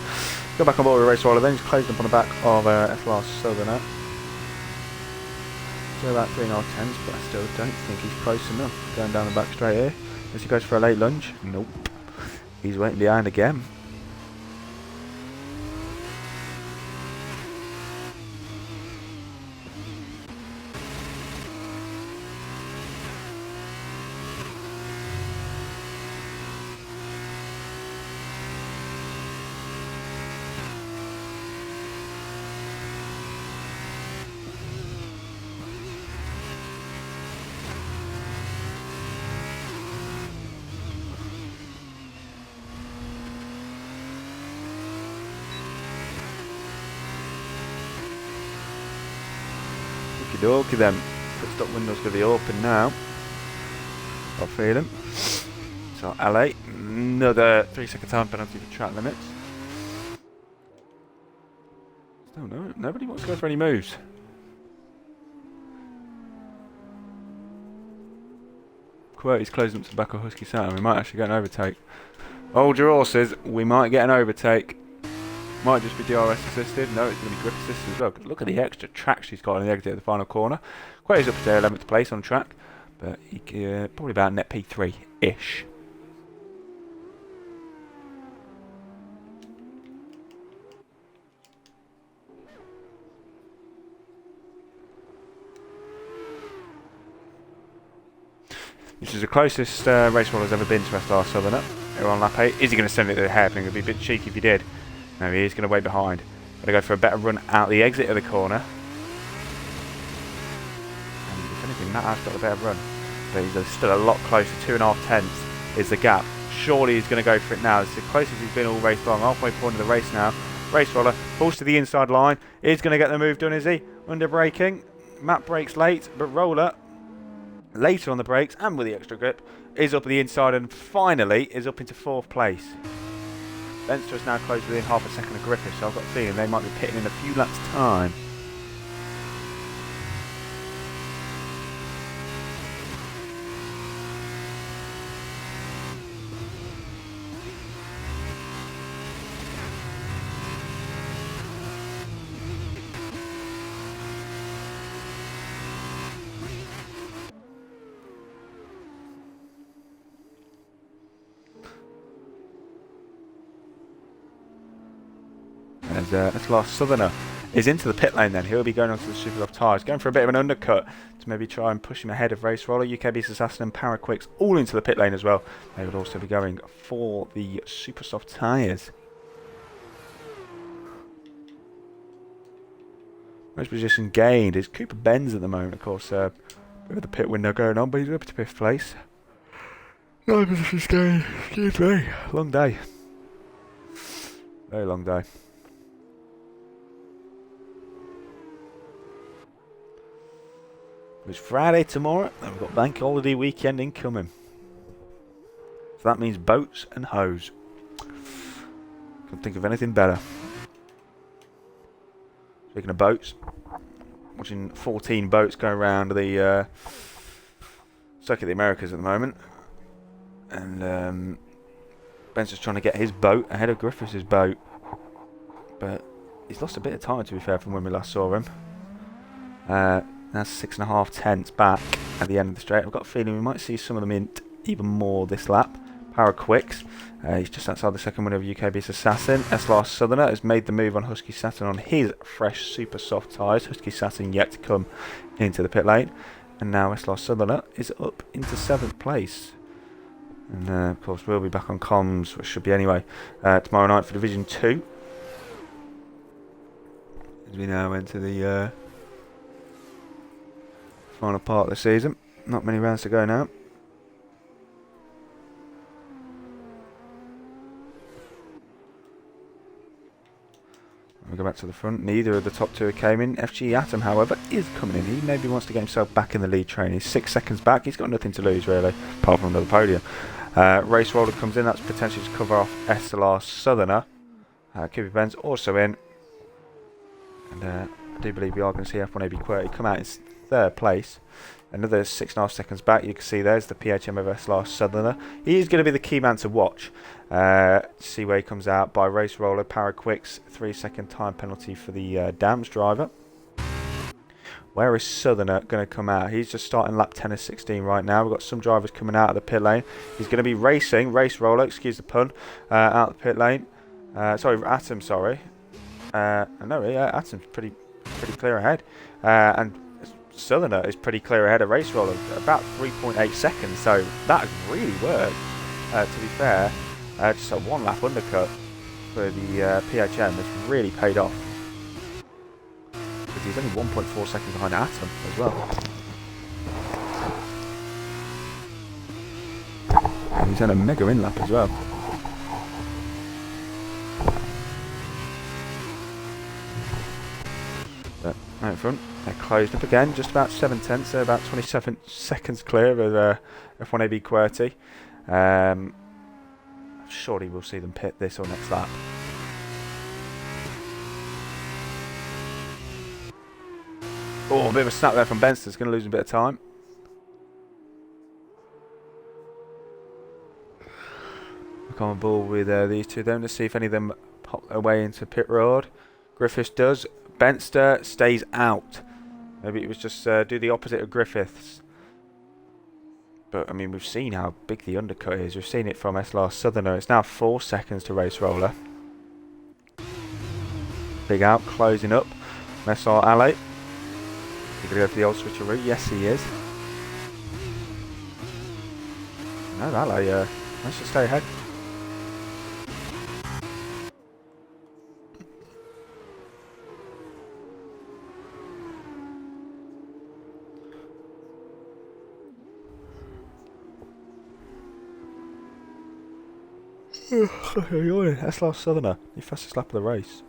Go back on board with Race Roller, then he's closed up on the back of SLR Silver now. Still about 3.5 tenths, but I still don't think he's close enough. Going down the back straight here. As he goes for a late lunge. Nope. He's waiting behind again. Okie then. Pit stop window's going to be open now. I feel him. So LA, another 3-second time penalty for track limits. Still nobody wants to go for any moves. QWERTY's closing up to the back of Husky Saturn. We might actually get an overtake. Hold your horses, we might get an overtake. Might just be DRS assisted. No, it's going to be grip assisted as well. Look at the extra track she's got on the exit of the final corner. QWERTY's up to 11th place on track, but he probably about net P3-ish. This is the closest race Roller's ever been to SLR Southerner. We're on lap 8. Is he going to send it to the hairpin? It would be a bit cheeky if he did. No, he is going to wait behind. Going to go for a better run out the exit of the corner. And if anything, Matt has got a better run. But he's still a lot closer. 2.5 tenths is the gap. Surely he's going to go for it now. It's the closest he's been all race long. Halfway point of the race now. Race Roller pulls to the inside line. He's going to get the move done, is he? Under braking. Matt brakes late, but Roller, later on the brakes and with the extra grip, is up the inside and finally is up into 4th place. Benster is now close within half a second of Griffith, so I've got a feeling they might be pitting in a few laps' time. As SLR Southerner is into the pit lane then. He'll be going onto the super soft tyres, going for a bit of an undercut to maybe try and push him ahead of Race Roller. UKB's Assassin and Paraquicks all into the pit lane as well. They would also be going for the super soft tyres. Most position gained is Cooper Benz at the moment, of course. With the pit window going on, but he's up to 5th place. 9 positions gained. Excuse me. Long day. Very long day. It's Friday tomorrow, and we've got bank holiday weekend incoming. So that means boats and hose. Couldn't think of anything better. Speaking of boats, watching 14 boats go around the Circuit of the Americas at the moment. And Ben's just trying to get his boat ahead of Griffiths' boat. But he's lost a bit of time, to be fair, from when we last saw him. That's 6.5 tenths back at the end of the straight. I've got a feeling we might see some of them in even more this lap. Paraquicks, he's just outside the second winner of UKB's Assassin. SLR Southerner has made the move on Husky Saturn on his fresh super soft tyres. Husky Saturn yet to come into the pit lane. And now SLR Southerner is up into 7th place. And of course we'll be back on comms, which should be anyway, tomorrow night for Division 2. As we now enter the final part of the season. Not many rounds to go now. We go back to the front. Neither of the top two came in. FG Atom, however, is coming in. He maybe wants to get himself back in the lead train. He's 6 seconds back. He's got nothing to lose, really, apart from another podium. Race Roller comes in. That's potentially to cover off SLR Southerner. Cooper Benz also in. And I do believe we are going to see F1AB QWERTY come out in 3rd place. Another 6.5 seconds back. You can see there's the PHM of SLR Southerner. He is going to be the key man to watch. See where he comes out by Race Roller. Paraquicks, 3-second time penalty for the Dams driver. Where is Southerner going to come out? He's just starting lap 10 of 16 right now. We've got some drivers coming out of the pit lane. He's going to be racing, race roller, excuse the pun, out of the pit lane. Sorry, Atom, sorry. No, yeah, Atom's pretty clear ahead. And Southerner is pretty clear ahead of race roller, about 3.8 seconds. So that has really worked, to be fair. Just a one lap undercut for the PHM has really paid off. Because he's only 1.4 seconds behind Atom as well. And he's had a mega in lap as well. But out in front, they're closed up again, just about 7/10, so about 27 seconds clear of F1AB QWERTY. Surely we'll see them pit this or next lap. Oh, a bit of a snap there from Benster's going to lose a bit of time. Look on board with these two then. Let's see if any of them pop their way into pit road. Griffiths does. Benster stays out. Maybe it was just do the opposite of Griffiths. But, I mean, we've seen how big the undercut is. We've seen it from SLR Southerner. It's now 4 seconds to race roller. Big out, closing up. SLR Alley. He's going to go for the old switcheroo. Yes, he is. No, Alley managed to stay ahead. SLR Southerner, the fastest lap of the race.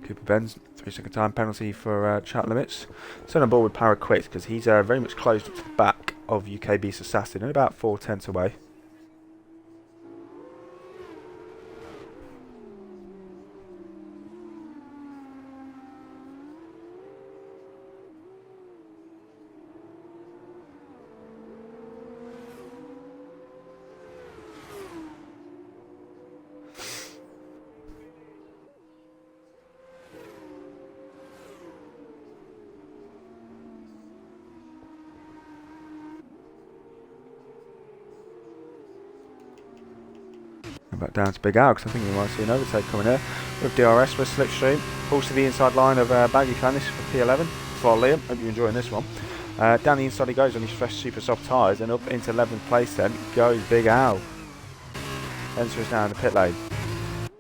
Cooper Benz, 3-second time penalty for chat limits. Still on board with Power Quit because he's very much closed up to the back of UKB's Assassin and about 4/10 away. Back down to Big Al because I think we might see an overtake coming here with DRS with Slipstream. Pulls to the inside line of Baggy Clan. This is for P11 for Liam. Hope you're enjoying this one. Down the inside he goes on his fresh super soft tyres and up into 11th place then goes Big Al. Spencer is now in the pit lane.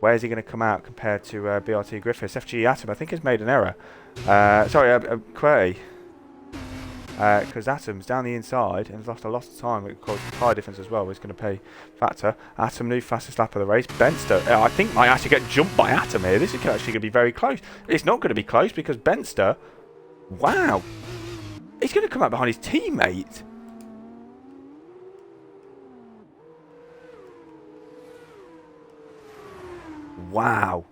Where's he going to come out compared to BRT Griffiths? FG Atom I think has made an error. Sorry, QWERTY. Because Atom's down the inside and has lost a lot of time. It caused a tyre difference as well, which is going to pay factor. Atom, new fastest lap of the race. Benster, I think, might actually get jumped by Atom here. This is actually going to be very close. It's not going to be close because Benster, wow, he's going to come out behind his teammate. Wow.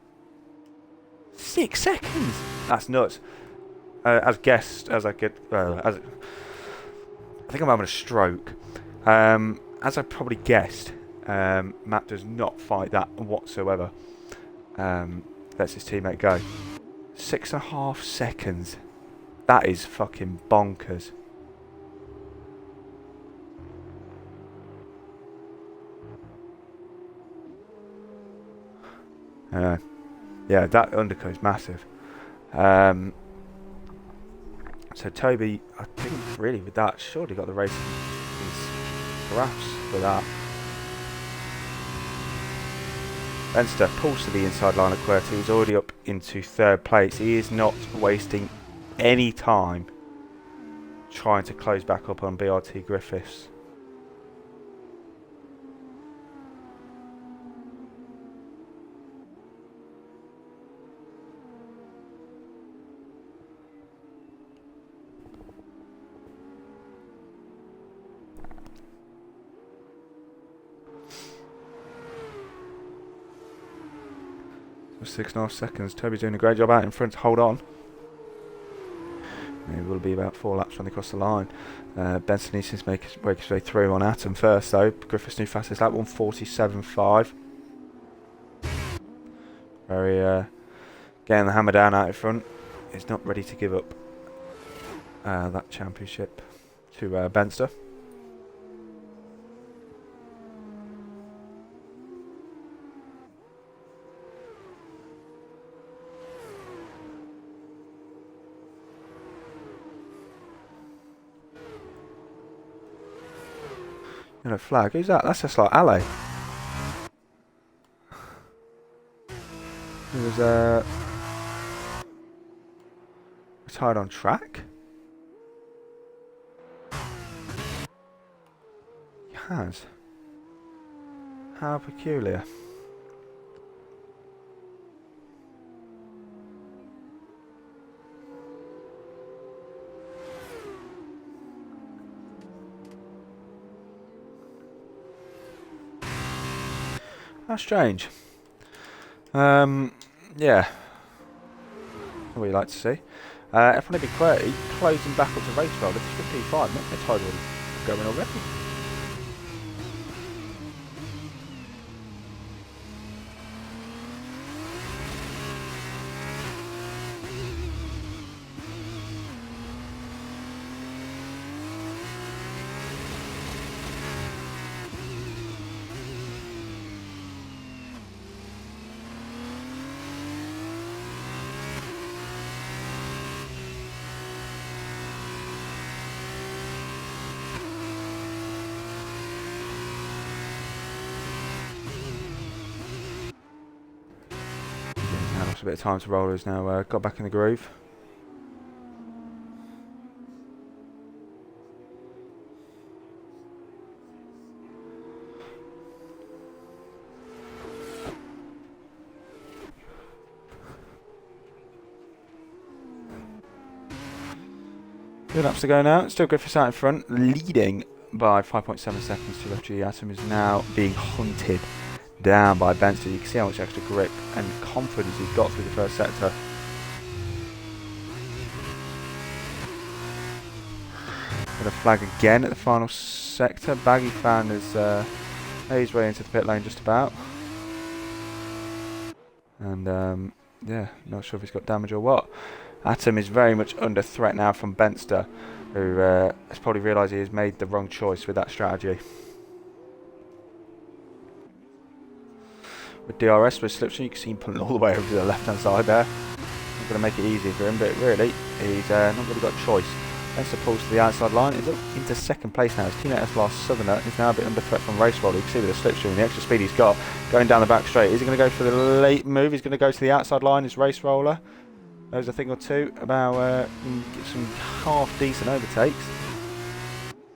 6 seconds. That's nuts. As I think I'm having a stroke. As I probably guessed, Matt does not fight that whatsoever. Lets his teammate go. 6.5 seconds. That is fucking bonkers. Yeah, that undercut is massive. So Toby, I think really with that, surely got the race in his graphs for that. Benster pulls to the inside line of QWERTY. He's already up into 3rd place. He is not wasting any time trying to close back up on BRT Griffiths. 6.5 seconds. Toby's doing a great job out in front to hold on. It will be about 4 laps when they cross the line. Benson needs to make his way through on Atom first though. Griffith's new fastest lap, 1:47.5. Very getting the hammer down out in front. He's not ready to give up that championship to Benster. Yellow flag. Who's that? That's just like Ale. He was retired on track. He has. How peculiar. How strange. Yeah. What you like to see. F1 B30 closing back up to race roll. It's 55. Not the title going already. A bit of time to roll, who's now got back in the groove. Two laps to go now. Still Griffiths out in front, leading by 5.7 seconds to FG. Atom is now being hunted down by Benson. You can see how much extra grip and confidence he's got through the first sector. Got a flag again at the final sector. Baggy found his made his way into the pit lane just about. And yeah, not sure if he's got damage or what. Atom is very much under threat now from Benster, who has probably realised he has made the wrong choice with that strategy. With DRS with Slipstream, you can see him pulling all the way over to the left hand side there. Not going to make it easy for him, but really, he's not really got a choice. Benster pulls to the outside line. He's up into second place now. His teammate SLR Southerner is now a bit under threat from race roll. You can see with the Slipstream, the extra speed he's got, going down the back straight. Is he going to go for the late move? He's going to go to the outside line, his race roller. Knows a thing or two about some half decent overtakes.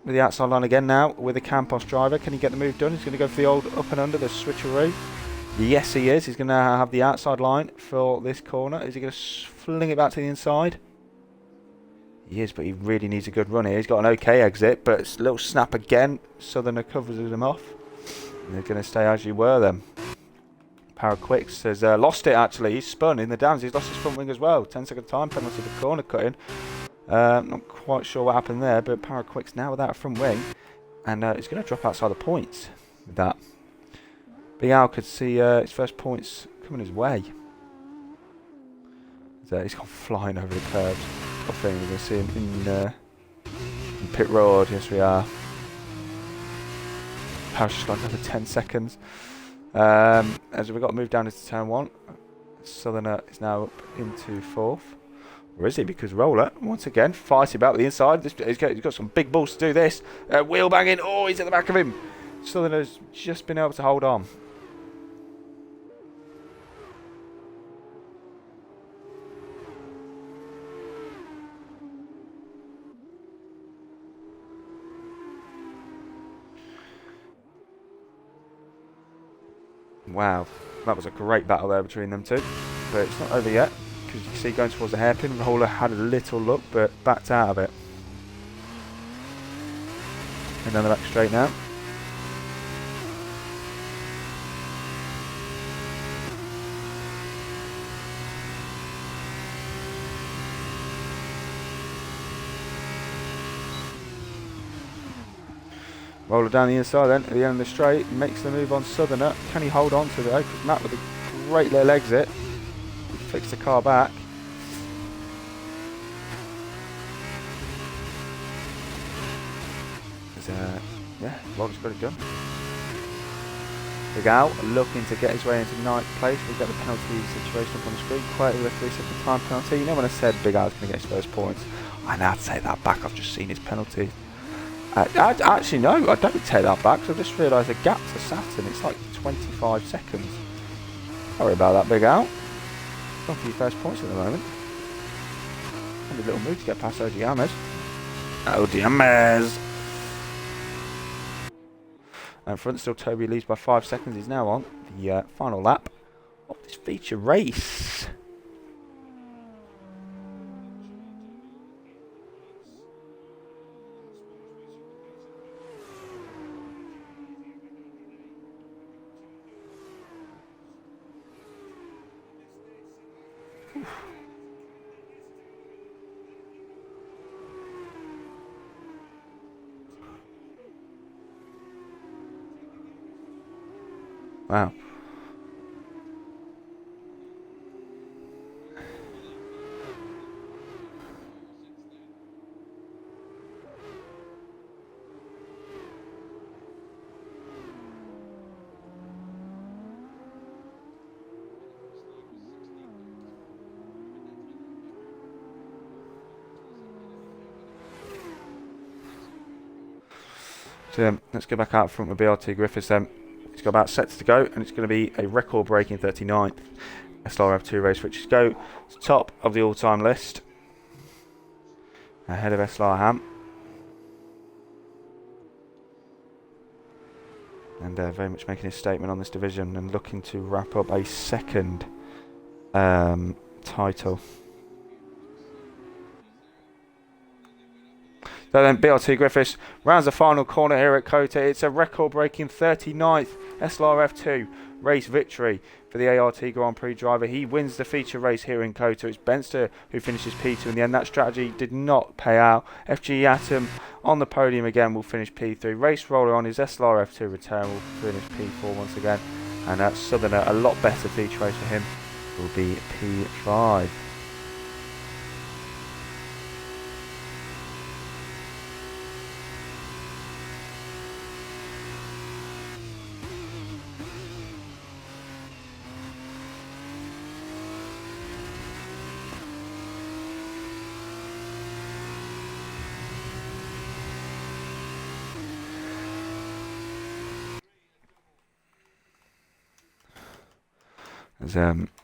With the outside line again now, with the Campos driver. Can he get the move done? He's going to go for the old up and under, the switcheroo. Yes, he is. He's going to have the outside line for this corner. Is he going to fling it back to the inside? He is, but he really needs a good run here. He's got an okay exit, but it's a little snap again. Southerner covers him off. And they're going to stay as you were then. Power Quicks has lost it actually. He's spun in the dams. He's lost his front wing as well. 10-second time penalty for corner cutting. Not quite sure what happened there, but Power Quicks now without a front wing. And he's going to drop outside the points with that. Big Al could see his first points coming his way. So he's gone flying over the curves. I think we're going to see him in pit road. Yes, we are. Power's just gone down to 10 seconds. As we've got to move down into turn 1. Southerner is now up into 4th. Or is he? Because Roller, once again, fighting back with the inside. He's got some big balls to do this. Wheel banging. Oh, he's at the back of him. Southerner's just been able to hold on. Wow, that was a great battle there between them two. But it's not over yet, because you can see going towards the hairpin, Roller had a little look, but backed out of it. And down the back straight now. Roller down the inside then, at the end of the straight, makes the move on Southerner. Can he hold on to it though? Because Matt with a great little exit. He flicks the car back. Yeah, Roller's got it done. Big Al looking to get his way into ninth place. We've got the penalty situation up on the screen. Quietly with 3-second time penalty. You know when I said Big Al's going to get his first points? I now take that back. I've just seen his penalty. Actually, no, I don't take that back. So I just realised the gap to Saturn. It's like 25 seconds. Sorry about that, Big Al. Gone for your first points at the moment. And a little move to get past Odiames. Odiames! And front still Toby leads by 5 seconds. He's now on the final lap of this feature race. Wow. So let's go back out front with BRT Griffiths then. He's got about sets to go, and it's going to be a record-breaking 39th SLR F2 race, which is go to the top of the all-time list, ahead of SLR Ham, and very much making his statement on this division and looking to wrap up a second title. So then BRT Griffiths rounds the final corner here at Kota. It's a record-breaking 39th SLR F2 race victory for the ART Grand Prix driver. He wins the feature race here in Kota. It's Benster who finishes P2 in the end. That strategy did not pay out. FG Atom on the podium again will finish P3. Race Roller on his SLR F2 return will finish P4 once again. And that Southerner, a lot better feature race for him, will be P5.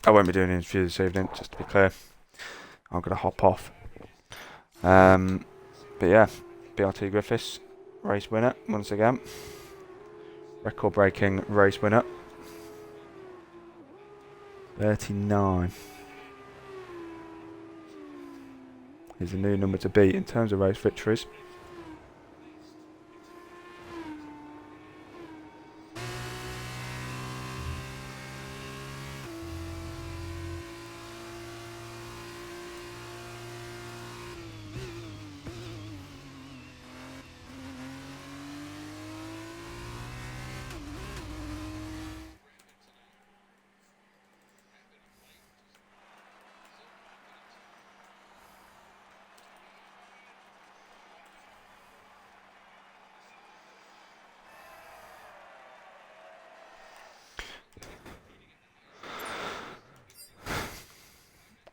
I won't be doing an interview this evening, just to be clear. I'm going to hop off. But yeah, BRT Griffiths, race winner once again. Record-breaking race winner. 39 is a new number to beat in terms of race victories.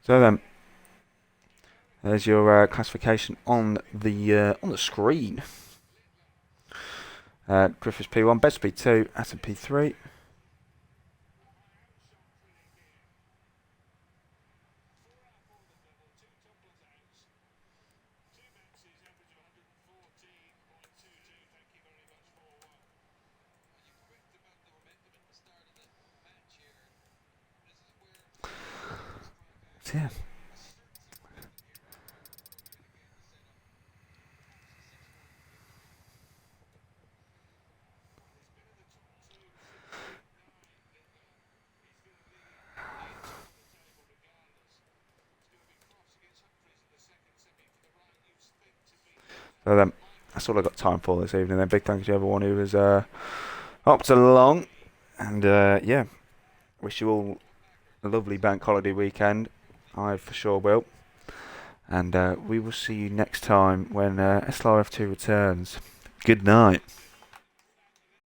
So then, there's your classification on the screen. Griffiths P1, Best P2, Atom P3. So yeah. So then, that's all I got time for this evening. Then big thank you to everyone who has hopped along, and yeah, wish you all a lovely bank holiday weekend. I for sure will. And we will see you next time when SLR F2 returns. Good night.